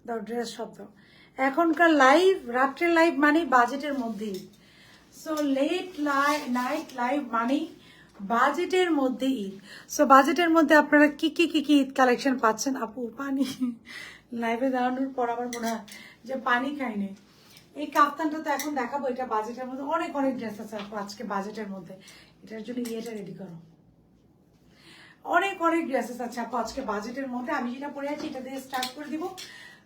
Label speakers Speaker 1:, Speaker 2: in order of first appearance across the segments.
Speaker 1: দাও ড্রেস সব দাও। এখনকার লাইভ, রাত্রের লাইভ মানে বাজেটের মধ্যেই। সো লেট নাইট লাইভ মানে বাজেটের মধ্যে ঈদ। সো বাজেটের মধ্যে আপনারা কি কি ঈদ কালেকশন পাচ্ছেন। আপু পানি লাইভে দাঁড়ানোর পর আমার মনে হয় যে পানি খাইনি। এই কাপ্তানটা তো এখন দেখাবো, এটা বাজেটের মধ্যে অনেক অনেক ড্রেস আছে আপু আজকে বাজেটের মধ্যে। এটার জন্য ইয়েটা রেডি করো, অনেক অনেক ড্রেসেস আছে আপু আজকে বাজেটের মধ্যে। আমি যেটা পরে আছি এটা দিয়ে স্টার্ট করে দিব।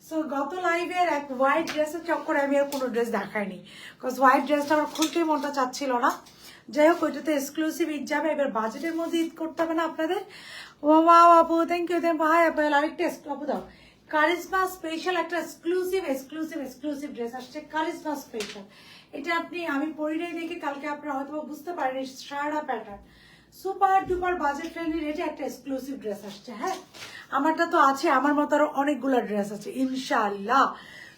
Speaker 1: সো গত লাইভের এক হোয়াইট ড্রেসের চক্করে আমি আর কোনো ড্রেস দেখাইনি, বিকজ হোয়াইট ড্রেসটা আমার খুলতেই মনটা চাচ্ছিল না। যাই হোক, ওইটাতে এক্সক্লুসিভ ঈদ যাবে। এবার বাজেটের মধ্যে ঈদ করতে হবে না আপনাদের। ও মা আপু থ্যাংক ইউ। হাই আপু, আরেকটা আপু দাও। কারিজমা স্পেশাল একটা এক্সক্লুসিভ ড্রেস আসছে, কারিজমা স্পেশাল। এটা আমি পরিনাই দেখে কালকে আপনারা হয়তো বুঝতে পারেন সারা pattern super duper budget friendly রেটে একটা এক্সক্লুসিভ ড্রেস আসছে। হ্যাঁ, আমারটা তো আছে, আমার মতো আরো অনেকগুলো ড্রেস আছে ইনশাআল্লাহ।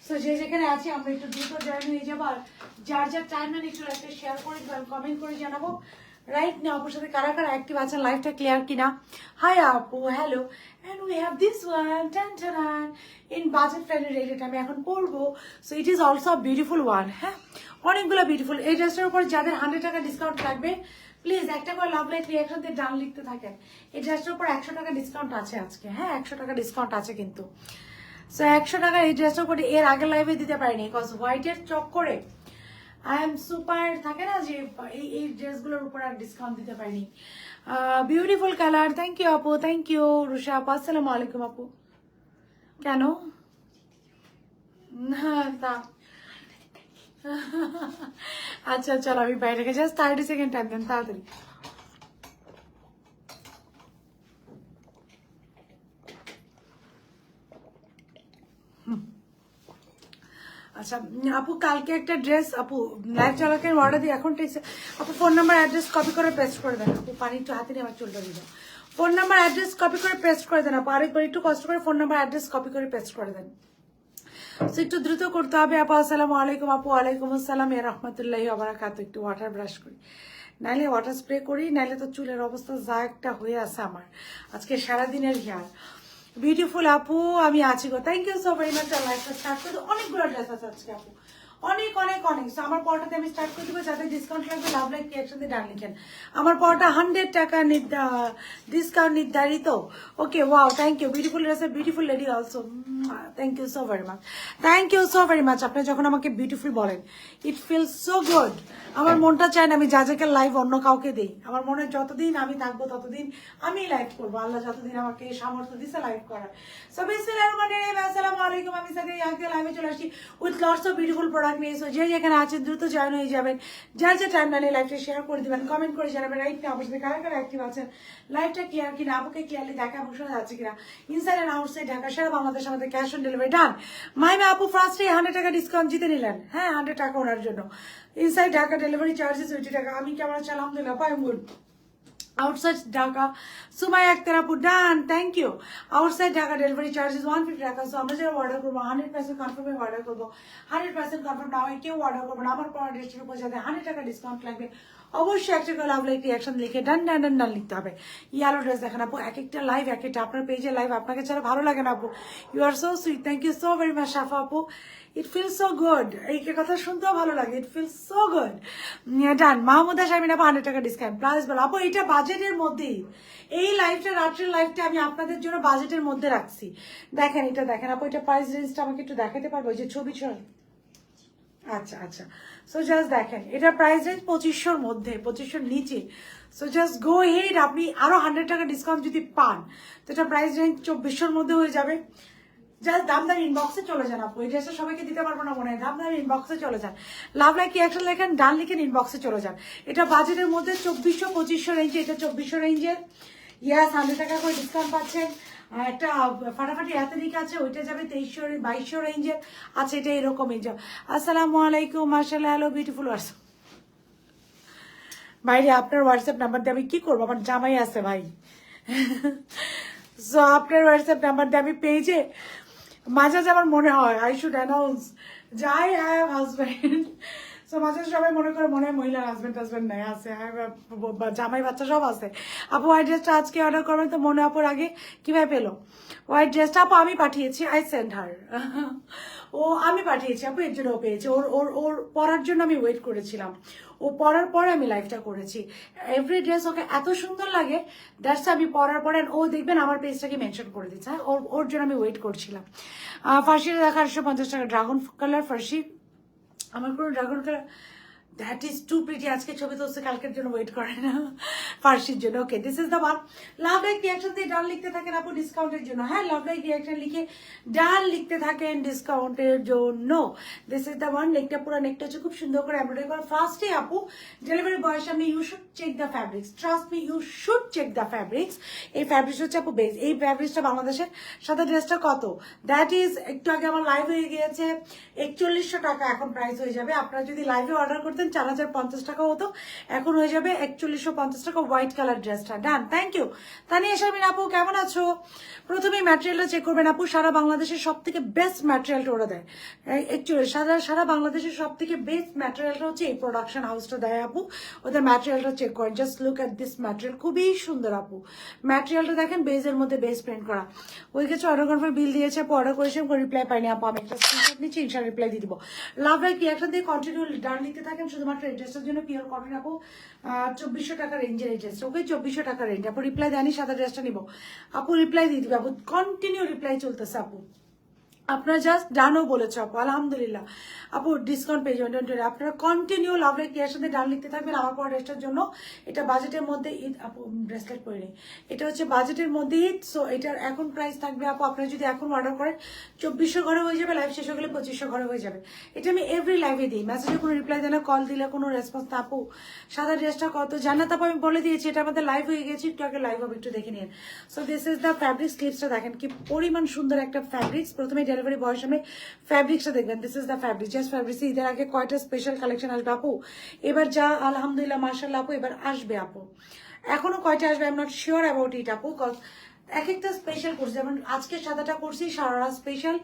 Speaker 1: সো যে যেখানে আছে আমরা একটু দ্রুত জয়েন হয়ে যাবো। আর যার যার টাইম মানে একটু একটা শেয়ার করে কমেন্ট করে জানাবো রাইট না আপুর সাথে কারা কারা অ্যাক্টিভ আছেন, লাইভটা ক্লিয়ার কিনা। হাই আপু, hello. And we have this one টান ইন বাজেট ফ্রেন্ডলি রেট। এটা আমি এখন পরবো। So it is also beautiful one. হ্যাঁ, অনেকগুলো বিউটিফুল। এই ড্রেসটার উপর যাদের 100 টাকা ডিসকাউন্ট লাগবে প্লিজ একটা করে লাভ লাইক রিয়াকশন দিয়ে ডান লিখতে থাকেন। এই ড্রেসটার উপর 100 টাকা ডিসকাউন্ট আছে আজকে। হ্যাঁ, 100 টাকা ডিসকাউন্ট আছে কিন্তু। সো 100 টাকা এই ড্রেসটার উপর এর আগের লাইভে দিতে পারিনি, বিকজ হোয়াইটের চক্করে আই এম সুপার থাকে না যে এই ড্রেসগুলোর উপর আর ডিসকাউন্ট দিতে পারিনি। বিউটিফুল কালার, থ্যাংক ইউ আপু, থ্যাংক ইউ রুষা আপু। আসসালামু আলাইকুম আপু। কেন না তা আচ্ছা চলো আমি বাইরে গেছি, জাস্ট 30 সেকেন্ড টাইম দেন তাড়াতাড়ি। আচ্ছা আপু, কালকে একটা ড্রেস আপু লাইভ চালকের অর্ডার দিয়ে এখন আপু ফোন নাম্বার অ্যাড্রেস কপি করে পেস্ট করে দেন। আপু পানি একটু হাতে নিয়ে আমার চুলটা দিয়ে দাও। ফোন নাম্বার অ্যাড্রেস কপি করে পেস্ট করে দেন আপু। আরেকবার একটু কষ্ট করে ফোন নাম্বার অ্যাড্রেস কপি করে পেস্ট করে দেন। সো একটু দ্রুত করতে হবে আপু। আসসালামু আলাইকুম আপু। ওয়ালাইকুম আসসালাম ইয়া রাহমাতুল্লাহি ওয়া বারাকাতুহু। একটু ওয়াটার ব্রাশ করি, নাইলে ওয়াটার স্প্রে করি, নাইলে তো চুলের অবস্থা যা একটা হয়ে আছে আমার আজকে সারাদিনের হেয়ার। বিউটিফুল আপু, আমি আছি গো। Thank you so very much. লাইফটা স্টার্ট করে অনেকগুলো ড্রেস আছে আজকে আপু, অনেক অনেক অনেক। সো আমার পড়াটাতে আমি স্টার্ট করে দেবো। যাদের ডিসকাউন্ট লাগবে লাভ লাইক রিয়াকশন দিয়ে ডান লিখেন। আমার পড়াটা 100 টাকা ডিসকাউন্ট নির্ধারিত। Okay wow, thank you. Beautiful dress, beautiful lady also. Thank you so very much, thank you so very much. আপনি যখন আমাকে বিউটিফুল বলেন ইট ফিলস সো গুড। আমার মনটা চায় না আমি যাকে লাইভ অন্য কাউকে দিই। আমার মনে যতদিন আমি থাকবো ততদিন আমি লাইভ করবো। আল্লাহ যতদিন আমাকে সামর্থ্য দিচ্ছে লাইভ করার। সো বিসমিল্লাহির রহমানির রহিম। আসসালামু আলাইকুম। আমি সাথে আজকে লাইভে চলে আসছি with lots of beautiful product নিয়ে। সো যে যেখানে আছেন দ্রুত জয়েন হয়ে যাবেন। যার যে টাইম লাইনে লাইভটা শেয়ার করে দিবেন, কমেন্ট করে জানাবেন রাইট না অবশ্যই কারা কারা অ্যাক্টিভ আছেন, লাইভটা ক্লিয়ার কিনা, আপুকে ক্লিয়ারলি দেখা এবং শোনা যাচ্ছে কিনা, ইনসাইড এন্ড আউটসাইড ঢাকা সারা বাংলাদেশ আমাদের ক্যাশ অন ডেলিভারি ডান। মাইমা আপু ফার্স্টে 100 টাকা ডিসকাউন্ট জিতে নিলেন। হ্যাঁ, 100 টাকা ওনার জন্য। ইনসাইড ঢাকা ডেলিভারি চার্জেস 20 টাকা। আমি কেমন আছি? আলহামদুলিল্লাহ, পাই গুড। আউটসাইড ঢাকা সুমাই আক্তার আপু done, thank you. Outside Dhaka delivery charges 150 taka. So আমরা যারা অর্ডার করবো 100% কনফার্মে অর্ডার করবো। 100% কনফার্ম না হয় কেউ অর্ডার করবো না। আমার পড়া ড্রেসের উপর যাদের 100 টাকা ডিসকাউন্ট লাগবে অবশ্যই একটা করে লাভ লাইক রিয়াকশন লিখে ডান ডান ডান ডান লিখতে হবে। ইয়ালো ড্রেস দেখেন আপু, এক একটা লাইভ এক একটা আপনার পেজে লাইভ আপনাকে ছাড়া ভালো লাগে না আপু। You are so sweet, thank you so very much Shafa আপু। ইট ফিলস সো গুড, এই কথা শুনতেও ভালো লাগে। ইট ফিলস সো গুড ডান। মাহমুদা শারমিন আপু 100 টাকা ডিসকাউন্ট প্লাস বলো আপু। এটা বাজেটের মধ্যেই, এই লাইভটা রাত্রের লাইভটা আমি আপনাদের জন্য বাজেটের মধ্যে রাখছি। দেখেন এটা দেখেন আপু, এটা প্রাইস রেঞ্জটা আমাকে একটু দেখাতে পারবো? যে ছবি আচ্ছা আচ্ছা। সো জাস্ট দেখেন এটা প্রাইস রেঞ্জ 2500-র মধ্যে, 2500-র নিচে। So just go head. আপনি আরো 100 টাকা ডিসকাউন্ট যদি পান তো এটা প্রাইস রেঞ্জ 2400-র মধ্যে হয়ে যাবে। জাস্ট দামদার ইনবক্সে চলে যান আপু। এই ড্রেসটা সবাইকে দিতে পারবো না মনে হয়। দামদার ইনবক্সে চলে যান, লাভ লাইক রিয়াকশন লেখেন, ডান লিখেন, ইনবক্সে চলে যান। এটা বাজেটের মধ্যে 2400-2500 রেঞ্জে, এটা 2400 রেঞ্জের। ইয়াস, 100 টাকা করে ডিসকাউন্ট পাচ্ছেন। একটা ফাটাফাটি এথনিক আছে, ওইটা যাবে 2300-2200 রেঞ্জের আছে। এটা এরকমই যা। আসসালামু আলাইকুম, মাশাআল্লাহ, হ্যালো বিউটিফুল হোয়াটসঅ্যাপ। ভাইরে আপনার হোয়াটসঅ্যাপ নাম্বার দিয়ে আমি কি করবো? আমার জামাই আছে ভাই। সো আপনার হোয়াটসঅ্যাপ নাম্বার দিয়ে আমি পেজে মাঝে মাঝে আমার মনে হয় আই শুড অ্যানাউন্স যে আই হ্যাভ হাজব্যান্ড। সো মাঝে সবাই মনে করে মনে হয় মহিলার হাজবেন্ড নাই আছে, জামাই বাচ্চা সব আছে। আপু হোয়াইট ড্রেসটা আজকে অর্ডার করবেন তো মনে আপুর আগে কিভাবে পেলো হোয়াইট ড্রেসটা? আপু আমি পাঠিয়েছি, আই সেন্ড হার। ও আমি পাঠিয়েছি আপু, এর জন্য ও পেয়েছে। ওর ওর ওর পরার জন্য আমি ওয়েট করেছিলাম, ও পরার পরে আমি লাইভটা করেছি। এভরি ড্রেস ওকে এত সুন্দর লাগে, দ্যাটস আমি পরার পরে ও দেখবেন আমার পেজটাকে মেনশন করে দিচ্ছে। হ্যাঁ, ওর ওর জন্য আমি ওয়েট করছিলাম। ফার্সিটা দেখা 850 টাকা, ড্রাগন কালার ফার্সি। আমার কোনো dragon colour, that is too pretty. আজকে ছবি তো কালকের জন্য ওয়েট করে না, ফার্সির জন্য। Okay, this is the one. Love like reaction দিয়ে ডান লিখতে থাকেন আপু ডিসকাউন্টের জন্য। হ্যাঁ, লাভ লাইক রিয়াকশন লিখে ডান লিখতে থাকেন ডিসকাউন্টের জন্য। This is the one. নেকটা পুরো নেকটা হচ্ছে খুব সুন্দর করে এমব্রয়ডারি করা। ফার্স্টে আপু ডেলিভারি বয়ের সামনে you should check the fabrics, trust me, you should check the fabrics. এই ফ্যাব্রিক্স হচ্ছে আপু বেস। এই ফ্যাব্রিক্সটা বাংলাদেশের সাথে ড্রেসটা কত, দ্যাট ইজ একটু আগে আমার লাইভ হয়ে গিয়েছে 4100 টাকা, এখন প্রাইস হয়ে যাবে। আপনারা যদি লাইভে অর্ডার করতেন 4050 টাকা হতো, এখন হয়ে যাবে 4150 টাকা। হোয়াইট কালার ড্রেসটা ডান। থ্যাংক ইউ তানিয়া শারমিন আপু, কেমন আছো? প্রথমে ম্যাটেরিয়ালটা চেক করবেন আপু। সারা বাংলাদেশের সব থেকে বেস্ট ম্যাটেরিয়ালটা ওরা দেয়। অ্যাকচুয়ালি সারা বাংলাদেশের সব থেকে বেস্ট ম্যাটেরিয়ালটা হচ্ছে এই প্রোডাকশন হাউসটা দেয় আপু। ওদের ম্যাটেরিয়ালটা চেক করেন, just look at this material, খুবই সুন্দর আপু। ম্যাটেরিয়ালটা দেখেন, বেজের মধ্যে বেস প্রিন্ট করা। ওই কিছু অর্ডার কনফার্ম বিল দিয়েছে আপু, অর্ডার করেছি, রিপ্লাই পাইনি আপু। আমি একটা স্ক্রিনশট নিচ্ছি, ইনশাআল্লাহ রিপ্লাই দিয়ে দিব। লাভ লাইক রিয়াকশন দিয়ে কন্টিনিউ ডান লিখতে থাকেন। শুধুমাত্র এই ড্রেসটার জন্য পিওর কটন আপু, 2400 টাকা রেঞ্জের এই ড্রেসটা। ওকে, 2400 টাকা রেঞ্জ আপু। রিপ্লাই দেয়নি, সাদা ড্রেসটা নিবো আপু, রিপ্লাই দিয়ে দিবে আপু। কন্টিনিউ রিপ্লাই চলতেছে আপু। আপনারা জাস্ট ডানও বলেছে আপু, আলহামদুলিল্লাহ আপু ডিসকাউন্ট পেয়ে যাবেন। আপনারা কন্টিনিউ লাভ লাইক কেয়ার সাথে ডান লিখতে থাকবেন। আমার পর ড্রেসটার জন্য এটা বাজেটের মধ্যে ঈদ আপু, ব্রেসলেট পরে নেই, এটা হচ্ছে বাজেটের মধ্যে ঈদ। সো এটার এখন প্রাইস থাকবে আপু, আপনারা যদি এখন অর্ডার করেন 2400 ঘরে হয়ে যাবে, লাইভ শেষ হয়ে গেলে 2500 ঘরে হয়ে যাবে। এটা আমি এভরি লাইভে দিই, মেসেজে কোনো রিপ্লাই দেয় না, কল দিলে কোনো রেসপন্স না আপু। সাদা ড্রেসটা কত জানা তারপর আমি বলে দিয়েছি, এটা আমাদের লাইভ হয়ে গেছে, একটু আগে লাইভ হবে, একটু দেখে নিন। So this is the fabric. স্লিপসটা দেখেন কি পরিমাণ সুন্দর একটা ফ্যাব্রিক্স। প্রথমে ডেলিভারি বয়ের সামনে ফ্যাব্রিক্সটা দেখবেন, this is the fabric, just fabrics. ঈদের আগে কয়টা স্পেশাল কালেকশন আসবে আপু এবার, যা আলহামদুলিল্লাহ মাশাআল্লাহ আপু এবার আসবে আপু। এখনো কয়টা আসবে I am not sure about it আপু, কজ এক একটা স্পেশাল করছি। যেমন আজকে সাদাটা করছি, সারারা স্পেশাল,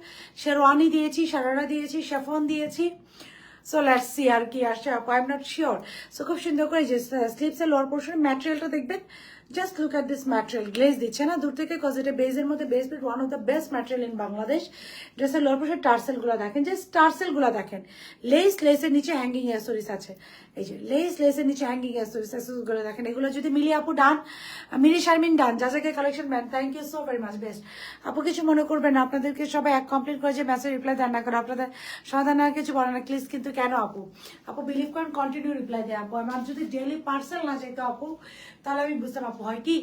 Speaker 1: শেরওয়ানি দিয়েছি, সারারা দিয়েছি, শেফন দিয়েছি। সো লেটস সি আর কি আসছে আপু, I am not sure. So খুব সুন্দর করে যে স্লিপসের লোয়ার পোর্শন ম্যাটেরিয়ালটা দেখবেন, just look at this material. Glaze দিচ্ছে না দূর থেকে, কজ এটা বেজের মধ্যে best bet, one of the best material in Bangladesh. ড্রেসের লোয়ার পোর্শন টার্সেলগুলো দেখেন, জাস্ট টার্সেলগুলো দেখেন। লেসের নিচে হ্যাঙ্গিং অ্যাসেসরিজ আছে, এই যে লেসের নিচে হ্যাঙ্গিং অ্যাসেসরিজগুলো দেখেন। এগুলো যদি মিলি আপু ডান, মিলি শারমিন ডান, যা জায়গায় collection man, thank you so very much, best আপু। কিছু মনে করবেন না, আপনাদেরকে সবাই এক কমপ্লিট করে যে মেসেজ রিপ্লাই দেন না করে আপনাদের সমাধান আর কিছু বলে না প্লিজ। কিন্তু কেন আপু, আপু বিলিভ করেন কন্টিনিউ রিপ্লাই দেয় আপু। আমার যদি ডেলি পার্সেল না চাইতো আপু, তাহলে আমি বুঝতাম আপু। হয় কি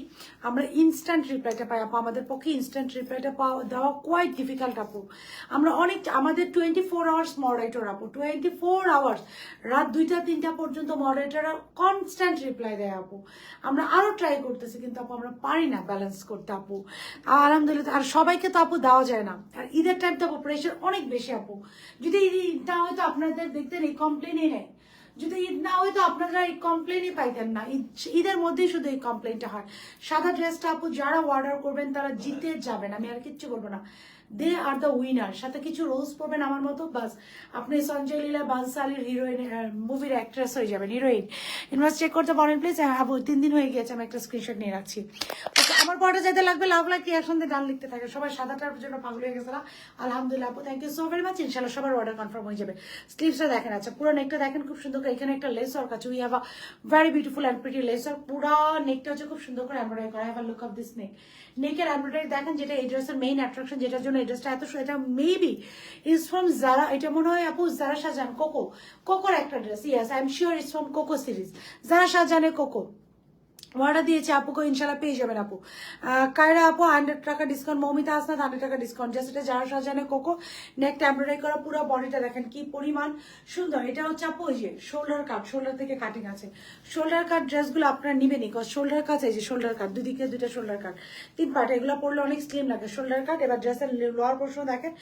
Speaker 1: আমরা ইনস্ট্যান্ট রিপ্লাইটা পাই আপু, আমাদের পক্ষে ইনস্ট্যান্ট রিপ্লাইটা দেওয়া কোয়াইট ডিফিকাল্ট আপু। আমরা অনেক, আমাদের 24 আওয়ার্স মডারেটর আপু, 24 আওয়ার্স, রাত 2টা-3টা পর্যন্ত মডারেটররা কনস্ট্যান্ট রিপ্লাই দেয় আপু। আমরা আরো ট্রাই করতেছি, কিন্তু আপু আমরা পারি না ব্যালেন্স করতে আপু, আলহামদুলিল্লাহ। আর সবাইকে তো আপু দেওয়া যায় না, আর ঈদের টাইম তো আপু প্রেশার অনেক বেশি আপু। যদি ঈদ না হয়তো আপনাদের দেখতেন এই কমপ্লেনই নেই, যদি ঈদ না হয়তো আপনারা এই কমপ্লেনই পাইতেন না। ঈদের মধ্যেই শুধু এই কমপ্লেনটা হয়। সাদা ড্রেসটা আপু যারা অর্ডার করবেন তারা জিতে যাবেন, আমি আর কিচ্ছু বলবো না। দে আর দ্য উইনার। সাথে কিছু রোজ পড়বেন আমার মতো, বাস আপনি সঞ্জয় লীলা বানসালির হিরোইন মুভির অ্যাক্ট্রেস হয়ে যাবেন, হিরোইন। ইনভয়েস চেক করতে পারেন প্লিজ আপু, 3 দিন হয়ে গিয়েছে, আমি একটা স্ক্রিনশট নিয়ে রাখছি। আমার পরে যাতে লাগবে লাভ লাইক রিয়াকশন দিয়ে ডান লিখতে থাকে। সবাই সাদাটার জন্য পাগল হয়ে গেছে না, আলহামদুলিল্লাহ আপু, thank you so very much. ইনশাল্লাহ সবার অর্ডার কনফার্ম হয়ে যাবে। স্লিভসটা দেখেন, আচ্ছা পুরো নেকটা দেখেন খুব সুন্দর করে। এখানে একটা লেস ওয়ার্ক আছে, we have a very beautiful and pretty lace work. পুরো নেকটা হচ্ছে খুব সুন্দর করে এমব্রয়ডারি করা। Have a look of this neck, নেকের এমব্রয়ডারি দেখেন, যেটা এই ড্রেসের মেইন অ্যাট্রাকশন, যেটার জন্য এই ড্রেসটা এত, এটা মেবি ইজ ফ্রম জারা। এটা মনে হয় আপু জারা শাহজাহান কোকোর একটা dress. Yes I'm sure it's from Coco series, Zara শাহজাহানের কোকো। অর্ডার দিয়েছি আপুকে, ইনশাল্লাহ পেয়ে যাবেন আপু। কায়রা আপু 100 টাকা ডিসকাউন্ট, মৌমিতা আসনাদ 100 টাকা ডিসকাউন্ট। জাস্ট এটা যারা সাজানে কোকো, নেকটা এমব্রয়ডারি করা, পুরো বডিটা দেখেন কি পরিমাণ সুন্দর। এটা হচ্ছে আপু ওই যে শোল্ডার কাট, শোল্ডার থেকে কাটিং আছে। শোল্ডার কাট ড্রেসগুলো আপনারা নিবেনই, কজ শোল্ডার কাট, এই যে শোল্ডার কাট, দুদিকে 2টা শোল্ডার কাট, 3 পার্ট। এগুলো পরলে অনেক স্লিম লাগে, শোল্ডার কাট। এবার ড্রেসের লোয়ার পোর্শন দেখেন,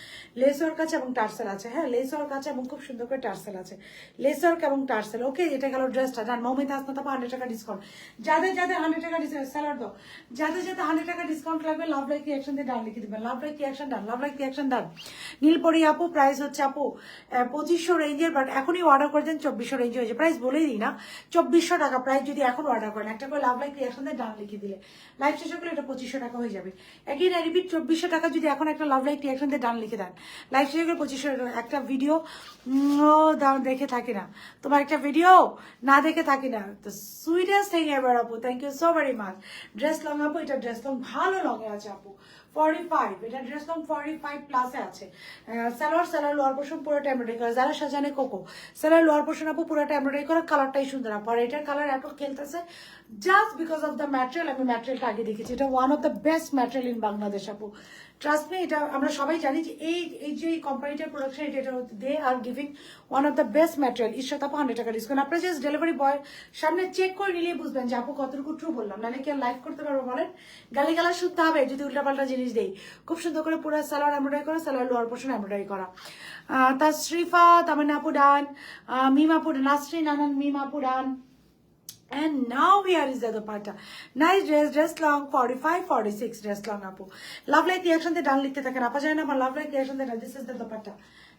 Speaker 1: লেস ওয়ার্ক আছে এবং টার্সেল আছে। হ্যাঁ, লেস ওয়ার্ক আছে এবং খুব সুন্দর করে টার্সেল আছে, লেস ওয়ার্ক এবং টার্সেল। ওকে, এটা গেল ড্রেসটা। জান মৌমিতা আসনাদ আপু 100 টাকা ডিসকাউন্ট। যাদের যাদের 100 টাকা স্যালাড দাও, যাদের 100 টাকা ডিসকাউন্ট লাগবে লাভ লাইক রিয়াকশন দিয়ে ডান লিখে দিবেন। লাভ লাইক রিয়াকশন ডান, লাভ লাইক রিয়াকশন ডান। নীলপরি আপু প্রাইস হচ্ছে আপু 2500 রেঞ্জের, বাট এখনই অর্ডার করে দেন 2400 রেঞ্জ হয়েছে। প্রাইস বলেই দিই না, 2400 টাকা প্রাইস। যদি এখন অর্ডার করেন একটা করে লাভ লাইক রিয়াকশন দিয়ে ডান লিখে দিলে লাইভ শেষ হলে এটা 2500 টাকা হয়ে যাবে। একই না রিপিট, 2400 টাকা যদি এখন একটা লাভ লাইক রিয়াকশন দিয়ে ডান লিখে দেন লাইভ শেষ হলে 2500 টাকা। একটা ভিডিও দেখে থাকি না, তোমার একটা ভিডিও না দেখে থাকি না। তো সুইটেস্ট থিং এভার আপু, thank you so very much. Dress long আপু, এটা ড্রেস লং ভালো লংয়ে আছে আপু 45, এটা ড্রেস লং 45 প্লাসে আছে। সালোয়ার লোয়ার পোর্শন পুরোটা এমব্রয়ডারি করা, যারা সাজানে কোকো সালোয়ার লোয়ার পোর্শন আপু পুরোটা এমব্রয়ডারি করা, কালারটাই সুন্দর আপু। আর এটার কালার এত খেলতেছে just because of the material. আমি ম্যাটেরিয়ালটা আগে দেখেছি, এটা one of the best material in Bangladesh আপু। ট্রাস্ট মি, এটা আমরা সবাই জানি যে এই যে কোম্পানিটার প্রোডাকশন, এটা they are giving one of the best material. Ishwar আপু 100 টাকা ডিসকাউন্ট। আপনারা জাস্ট ডেলিভারি বয় সামনে চেক করে নিলেই বুঝবেন যে আপু কতটুকু ট্রু বললাম, নাহলে কি আর লাইভ করতে পারবো বলেন? গালিগালা শুনতে হবে যদি উল্টাপাল্টা জিনিস দেই। খুব সুন্দর করে পুরো সালোয়ার এমব্রয়ডারি করা, সালোয়ার লোয়ার পোর্শন এমব্রয়ডারি করা। তাসরিফা তামান্না আপু ডান, মিম আপু নাসরিন আনান মিম আপু ডান। And now here is the dupatta. Nice dress long 45, 46 dress long apu. Love like reaction the done likhte thaken apa jane na, ama love like reaction the this is the dupatta.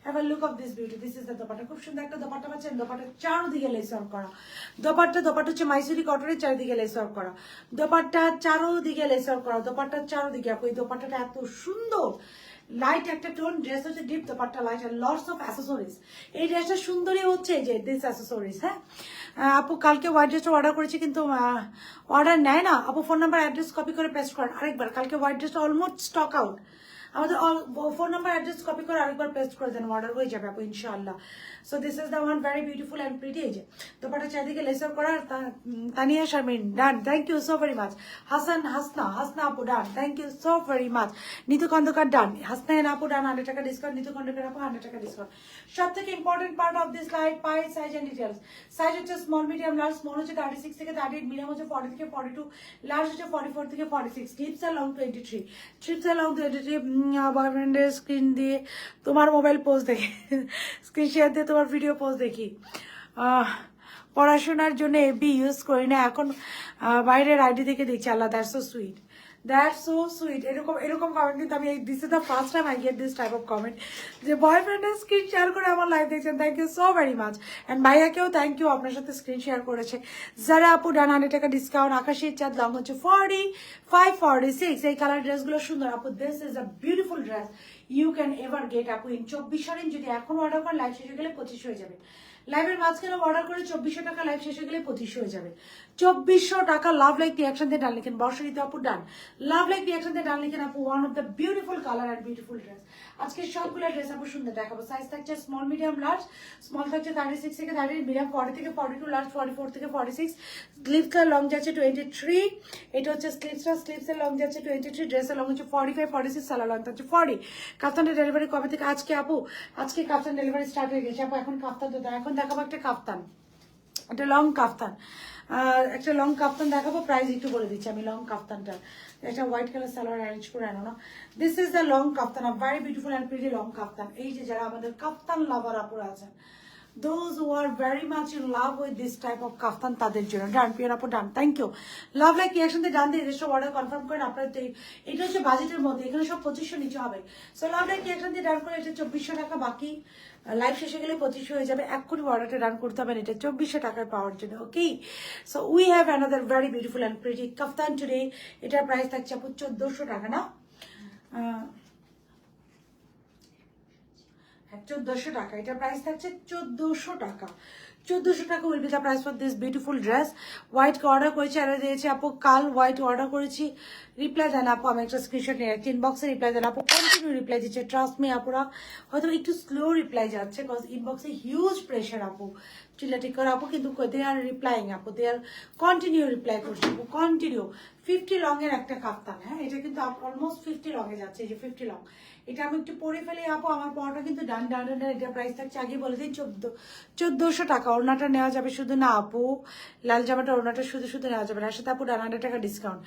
Speaker 1: Have a look of this beauty. This is the dupatta. খুব সুন্দর একটা dupatta পাচ্ছেন। dupatta চারদিকে less work করা। dupatta হচ্ছে মাইসুরি কটনের চারদিকে less work করা। dupatta চারদিকে লেস ওয়ার্ক করা। dupatta চারদিকে আপু, এই dupattaটা এত সুন্দর। লাইট একটা টোন ড্রেস হচ্ছে, deep dupatta light, are lots of accessories. এই ড্রেসটা সুন্দরই হচ্ছে যে দিস অ্যাসেসরিজ। হ্যাঁ আপু, কালকে হোয়াইট ড্রেসটা অর্ডার করেছি কিন্তু অর্ডার নেয় না আপু। ফোন নাম্বার অ্যাড্রেস কপি করে পেস্ট করেন আরেকবার। কালকে হোয়াইট ড্রেসটা অলমোস্ট স্টক আউট। আমাদের ফোন নাম্বার অ্যাড্রেস কপি করে আরেকবার পেস্ট করে দেন, অর্ডার হয়ে যাবে আপু ইনশাআল্লাহ। So this is the one very beautiful and pretty. এই যে দুপাট্টা চারদিকে লেসার করা। Tania Sharmin done, thank you so very much. Hasna আপু done, thank you so very much. Nitu Khandakar done, Hasnain আপু ডান 100 টাকা ডিসকাউন্ট, নিতু খন্দকার আপু 100 টাকা ডিসকাউন্ট। সব থেকে important part of this live পাই সাইজ এন্ড ডিটেলস। সাইজ হচ্ছে স্মল মিডিয়াম লার্জ। স্মল হচ্ছে 36 থেকে 38, মিডিয়াম হচ্ছে 40 থেকে 42, লার্জ হচ্ছে 44 থেকে 46, স্লিপস আর লং 23, স্লিপস আর লং 23। বয়ফ্রেন্ডের স্ক্রিন দিয়ে তোমার মোবাইল পোস্ট দেখি, স্ক্রিন শেয়ার দিয়ে তোমার ভিডিও পোস্ট দেখি। পড়াশোনার জন্য এফবি ইউজ করি না এখন, বাইরের আইডি থেকে দেখছি। আল্লাহ, that's so sweet, that's so sweet. এরকম কমেন্ট কিন্তু আমি this is the first time I get this type of comment, যে বয়ফ্রেন্ডের স্ক্রিন শেয়ার করে আমার লাইভ দেখছেন। Thank you so very much. And ভাইয়াকেও থ্যাংক ইউ, আপনার সাথে স্ক্রিন শেয়ার করেছে। যারা আপু ডান 100 টাকা ডিসকাউন্ট। আকাশের চাঁদ লং হচ্ছে 45, 46। এই কালার ড্রেসগুলো সুন্দর আপু। This is a beautiful dress you can ever get আপু ইন 2400 রেঞ্জ। যদি এখন অর্ডার করেন লাইভ শেষে গেলে 25 হয়ে যাবে। লাইভের মাঝখানে অর্ডার করে 2400 টাকা, লাইভ শেষে গেলে 25 হয়ে যাবে। 2400 টাকা। লাভ লাইক রিয়াকশন দিয়ে ডান লিখেন। বর্ষরিত আপু ডান, লাভ লাইক রিয়াকশন দিয়ে ডান লিখেন আপু। One of the beautiful colour and beautiful dress. আজকে সবগুলো ড্রেস আপু সুন্দর দেখাবো। সাইজ থাকছে স্মল মিডিয়াম লার্জ। স্মল থাকছে 36 থেকে 38, মিডিয়াম 40 থেকে 42, লার্জ 44 থেকে 46। স্লিভসের লং যাচ্ছে 23। এটা হচ্ছে স্লিভসের লং যাচ্ছে 23, ড্রেসের লং হচ্ছে 45, 46, সালোয়ার লং হচ্ছে 40। কাফতানের ডেলিভারি কবে থেকে? আজকে আপু, আজকে কাফতান ডেলিভারি স্টার্ট হয়ে গেছে আপু। এখন কাফতান তো এখন দেখাবো একটা কাফতান, একটা লং কাফতান। একটা লং কাফতান দেখাবো। প্রাইস একটু বলে দিচ্ছি আমি। লং কাফতানটা একটা হোয়াইট কালার সালোয়ার অ্যারেঞ্জ করে আনো না। This is the long kaftan, very beautiful and pretty long kaftan. এই যে যারা আমাদের কাফতান লাভার আপুরা আছেন, those who are very much in love with this type of kaftan, তাদের জন্য ডান। পিওর আপু done, thank you. Love like reaction দিয়ে ডান দিয়ে সব অর্ডার কনফার্ম করেন। আপনার এটা হচ্ছে বাজেটের মধ্যে, এখানে সব 2500 নিচে হবে। সো লাভ লাইক রিয়াকশন দিয়ে ডান করে এটা 2400 টাকা। বাকি লাইভ শেষে গেলে 2500 হয়ে যাবে। এক্ষুনি অর্ডারটা ডান করতে হবে এটা 2400 টাকায় পাওয়ার জন্য। Okay, so we have another very beautiful and pretty kaftan today. এটার প্রাইস থাকছে আপু 1400 টাকা না, 1400 টাকা। এটা প্রাইস থাকছে 1400 টাকা। 1400 টাকা will be the price for this beautiful dress. White order করেছি, আর দিয়েছি আপু কাল হোয়াইট অর্ডার করেছি। রিপ্লাই দেন আপু, আমি একটা স্ক্রিনশট নিয়ে রাখছি। ইনবক্সে রিপ্লাই দেন আপু, কন্টিনিউ রিপ্লাই দিচ্ছে। ট্রাস্ট মি আপুরা, হয়তো একটু স্লো রিপ্লাই যাচ্ছে বিকজ ইনবক্সে হিউজ প্রেশার আপু। চিল্লাটি করে আপু, কিন্তু দে আর রিপ্লাইং আপু, দে আর কন্টিনিউ রিপ্লাই করছে আপু, কন্টিনিউ। 50 লং এর একটা কাপ্তান। হ্যাঁ, এটা কিন্তু অলমোস্ট 50 লং এ যাচ্ছে। এই যে 50 লং, এটা আমি একটু পরে ফেলে আপু। আমার পড়াটা কিন্তু ডান ডান ডান। এটা প্রাইস থাকছে আগে বলে দিন 1400 টাকা। ওড়নাটা নেওয়া যাবে শুধু না আপু, লাল জামাটা ওড়নাটা শুধু শুধু নেওয়া যাবে না, সাথে আপু 100 টাকা ডিসকাউন্ট।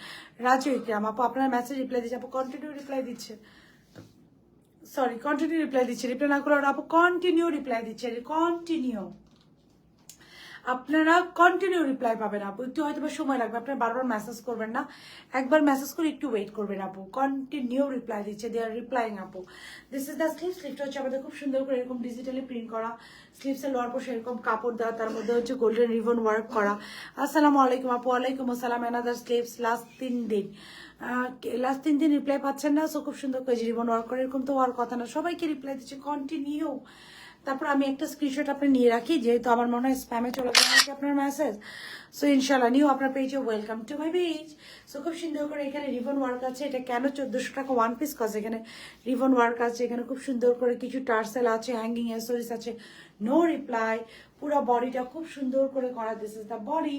Speaker 1: রাজু ইকরাম আপু, আপনার মেসেজ রিপ্লাই দিচ্ছে আপু, কন্টিনিউ রিপ্লাই দিচ্ছে। সরি, কন্টিনিউ রিপ্লাই দিচ্ছে। রিপ্লাই না করে আপু কন্টিনিউ রিপ্লাই দিচ্ছে, কন্টিনিউ। আপনারা কন্টিনিউ রিপ্লাই পাবেন আপু, একটু হয়তো সময় লাগবে, আপনারা বারবার মেসেজ করবেন না, একবার মেসেজ করে একটু ওয়েট করবেন আপু, কন্টিনিউ রিপ্লাই দিচ্ছে, দে আর রিপ্লাইং আপু। দিস ইজ দ্য স্লিভ, স্লিভটা হচ্ছে আমাদের খুব সুন্দর করে এরকম ডিজিটালি প্রিন্ট করা, স্লিভসের লোয়ার পোর্শন এরকম কাপড় দেওয়া, তার মধ্যে হচ্ছে গোল্ডেন রিবন ওয়ার্ক করা। আসসালামু আলাইকুম আপু। ওয়ালাইকুম আসসালাম। অ্যানাদার স্লিভস লাস্ট 3 দিন, লাস্ট 3 দিন রিপ্লাই পাচ্ছেন না, সো খুব সুন্দর করে রিবন ওয়ার্ক করে, এরকম তো হওয়ার কথা না, সবাইকে রিপ্লাই দিচ্ছে কন্টিনিউ। তারপর আমি একটা স্ক্রিনশট আপনি নিয়ে রাখি, যেহেতু আমার মনে হয় স্প্যামে চলে গেল নাকি আপনার মেসেজ। সো ইনশাল্লাহ নিউ আপনার পেজে welcome to my page. So খুব সুন্দর করে এখানে রিবন ওয়ার্ক আছে, এটা কেন 1400 টাকা ওয়ান পিস কজ, এখানে রিবন ওয়ার্ক আছে, এখানে খুব সুন্দর করে কিছু টার্সেল আছে, হ্যাঙ্গিং অ্যাসেসরিজ আছে, নো রিপ্লাই, পুরো বডিটা খুব সুন্দর করে করা, this is the body,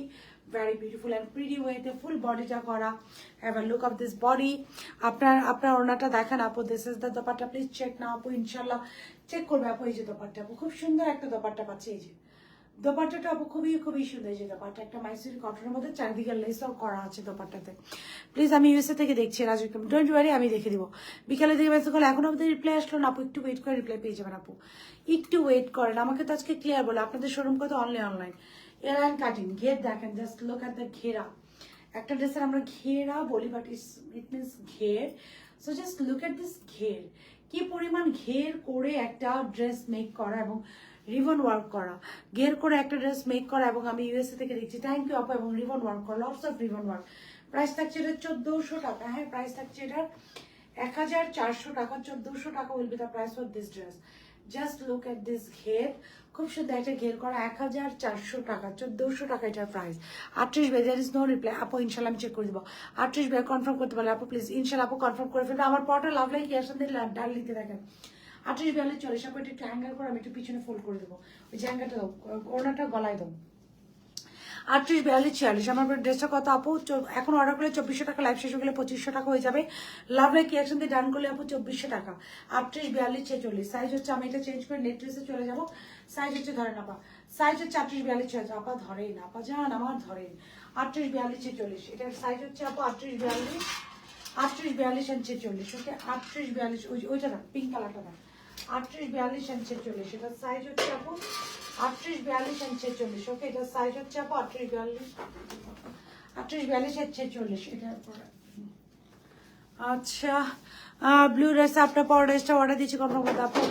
Speaker 1: very beautiful and pretty ওয়েতে ফুল বডিটা করা। Have a look of this body. আপনার ওড়নাটা দেখেন আপু, this is the dupatta, please check now আপু, ইনশাল্লাহ চেক করবে আপু। এই যে দোপাট্টা আপু, খুব সুন্দর একটা দোপাট্টা পাচ্ছে, এই যে দোপাট্টাটা আপু খুবই খুবই সুন্দর, যে দোপাট্টা একটা মাইসুরি কটনের মধ্যে চারিদিকে লেসও করা আছে দোপাট্টাতে। প্লিজ আমি ইউএসএ থেকে দেখছি রাজু, ডোন্ট ওয়ারি, আমি দেখে দিব। বিকালে থেকে মেসেজ করলে এখন অব্দি রিপ্লাই আসলো না আপু, একটু ওয়েট করে রিপ্লাই পেয়ে যাবেন আপু, একটু ওয়েট করেন। আমাকে তো আজকে ক্লিয়ার বলে আপনাদের শোরুম কত অনলাইন এয়ারলাইন কাটিং ঘের দেখেন, জাস্ট লুক এট দ্য ঘেরা। একটা ড্রেসের আমরা ঘেরা বলি, বাট ইট মিনস ঘের। So just look at this ঘের, কি পরিমাণ ঘের করে একটা ড্রেস মেক করা এবং রিবন ওয়ার্ক করা, ঘের করে একটা ড্রেস মেক করা, এবং আমি ইউএসএ থেকে দেখছি, থ্যাংক ইউ আপু। এবং রিবন ওয়ার্ক করা, lots of ribbon work. Price থাকছে এটা 1400 টাকা, হ্যাঁ প্রাইস থাকছে এটা 1400 টাকা, 1400 টাকা will be the price for this dress. Just look at this ঘের, খুব সুন্দর একটা ঘের করা, 1400 টাকা, 1400 টাকা এটার প্রাইস। 38 বে, দেয়ার ইজ নো রিপ্লাই আপু, ইনশাল্লাহ আমি চেক করে দেবো। 38 বে কনফার্ম করতে পারলে আপু প্লিজ, ইনশাল্লাহ আপু কনফার্ম করে ফেলবে। আমার পরটা লাভ লাইক ইয়ার সাথে ডাল দিতে থাকেন। 38 42 40 আপু, একটু হ্যাঙ্গার করে আমি একটু পিছনে ফোল্ড করে দেবো, ওই যে হ্যাঙ্গারটা দাও, ওড়নাটা গলায় দাও। 38 42 46 আমার ড্রেসটা কত আপু, এখন অর্ডার করলে 2400 টাকা, লাইভ শেষ হয়ে গেলে 2500 টাকা হয়ে যাবে। লাভ লাইক রিয়াকশন দিয়ে ডান করলে আপু 2400 টাকা। 38 42 46 সাইজ হচ্ছে, আমি এটা চেঞ্জ করে নেট ড্রেসে চলে যাবো। সাইজ হচ্ছে ধরেন আপা, সাইজ হচ্ছে 38 42 46, আপা ধরেন, আপা যান আমার ধরেন, 38 42 46, এটার সাইজ হচ্ছে আপু 38 42 48 and 46। ওকে 38 42, ওইটা না, পিঙ্ক কালারটা না, 38 42 and 46, এটার সাইজ হচ্ছে আপু 38 42 and 46। ওকে এটার সাইজ হচ্ছে আপু 38 42 and 46, এটার পরে। আচ্ছা ব্লু ড্রেস, আপনার পর ড্রেসটা অর্ডার দিয়েছি, কনফার্ম করতে আপু।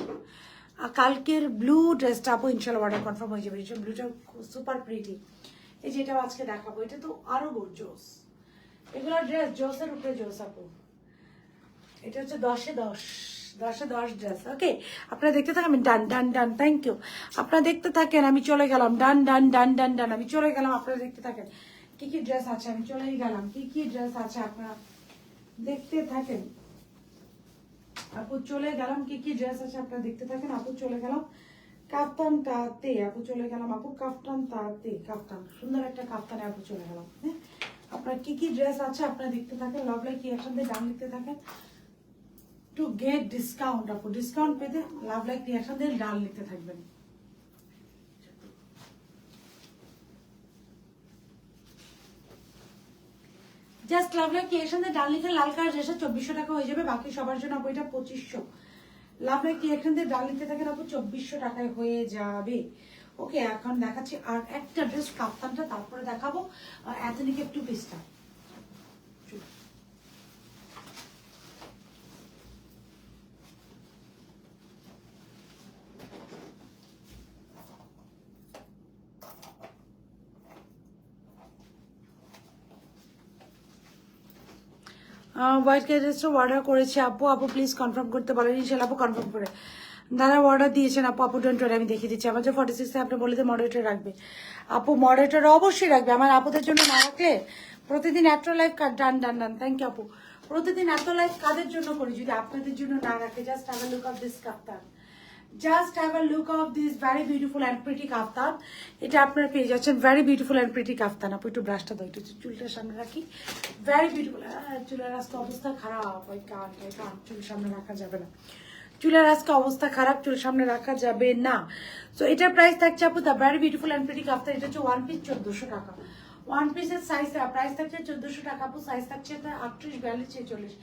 Speaker 1: কালকের ব্লু ড্রেসটা আপু ইনশাল্লাহ অর্ডার কনফার্ম হয়ে যাবে, ব্লুটা সুপার প্রিটি। এই যে এটাও আজকে দেখাবো, এটা তো আরো জোস, এগুলো ড্রেস জোসের উপরে জোস আপু। এটা হচ্ছে 10-এ 10, 10-এ 10 ড্রেস। ওকে আপনারা দেখতে থাকেন, আমি ডান ডান ডান, থ্যাংক ইউ। আপনারা দেখতে থাকেন, আমি চলে গেলাম, ডান ডান ডান ডান ডান, আমি চলে গেলাম। আপনারা দেখতে থাকেন কি কি ড্রেস আছে, আমি চলেই গেলাম, কি কি ড্রেস আছে আপনারা দেখতে থাকেন। আপু চলে গেলাম, কি কি ড্রেস আছে আপনারা দেখতে থাকেন। আপু চলে গেলাম কাফতানটাতে, আপু চলে গেলাম আপু কাফতানটাতে, কাফতান সুন্দর একটা কাফতানে আপু চলে গেলাম। হ্যাঁ আপনার কি কি ড্রেস আছে আপনারা দেখতে থাকেন, লাভ লাইক রিয়াকশন দিয়ে ডান লিখতে থাকেন। টু গেট ডিসকাউন্ট আপু, ডিসকাউন্ট পেতে লাভ লাইক রিয়াকশন দিয়ে ডান লিখতে থাকবেন। জাস্ট লাভ লাইক রিয়াকশন দিয়ে ডান লিখে লাল কালার ড্রেসে 2400 টাকা হয়ে যাবে, বাকি সবার জন্য আপু এটা 2500। লাভ লাইক রিয়াকশন দিয়ে ডান লিখতে থাকেন আপু, 2400 টাকায় হয়ে যাবে। ওকে এখন দেখাচ্ছি আর একটা ড্রেস কাপ্তানটা, তারপরে দেখাবো অ্যাথেনিকের টু পিসটা। হোয়াইট ক্যারেটসও অর্ডার করেছে আপু, আপু প্লিজ কনফার্ম করতে বলেন, ইনশাল্লাহ আপু কনফার্ম করে। দাদা অর্ডার দিয়েছেন আপু, আপু ডোন্ট ওয়ারি, আমি দেখিয়ে দিচ্ছি। আমার যে 46 আপনি বলে মডারেটর রাখবে আপু, মডারেটর অবশ্যই রাখবে। আমার আপুদের জন্য না রাখলে প্রতিদিন এত live done done done, thank you আপু। প্রতিদিন এত লাইভ কাদের জন্য করি যদি আপনাদের জন্য না রাখে। Just have a look of this kaftan, just have a look of this very beautiful and pretty kaftan. এটা আপনারা পেয়ে যাচ্ছেন very beautiful and pretty kaftan. আপু একটু ব্রাশটা দাও, একটু চুলটার সামনে রাখি, ভেরি বিউটিফুল। চুলের আজকে অবস্থা খারাপ, ওই কান চুল সামনে রাখা যাবে না, চুলের আজকে অবস্থা খারাপ, চুল সামনে রাখা যাবে না। সো এটার প্রাইস থাকছে আপু the very beautiful and pretty kaftan. এটা হচ্ছে ওয়ান পিস 1400 টাকা, ওয়ান পিসের সাইজ প্রাইস থাকছে 1400 টাকা আপু, সাইজ থাকছে 38 42 46,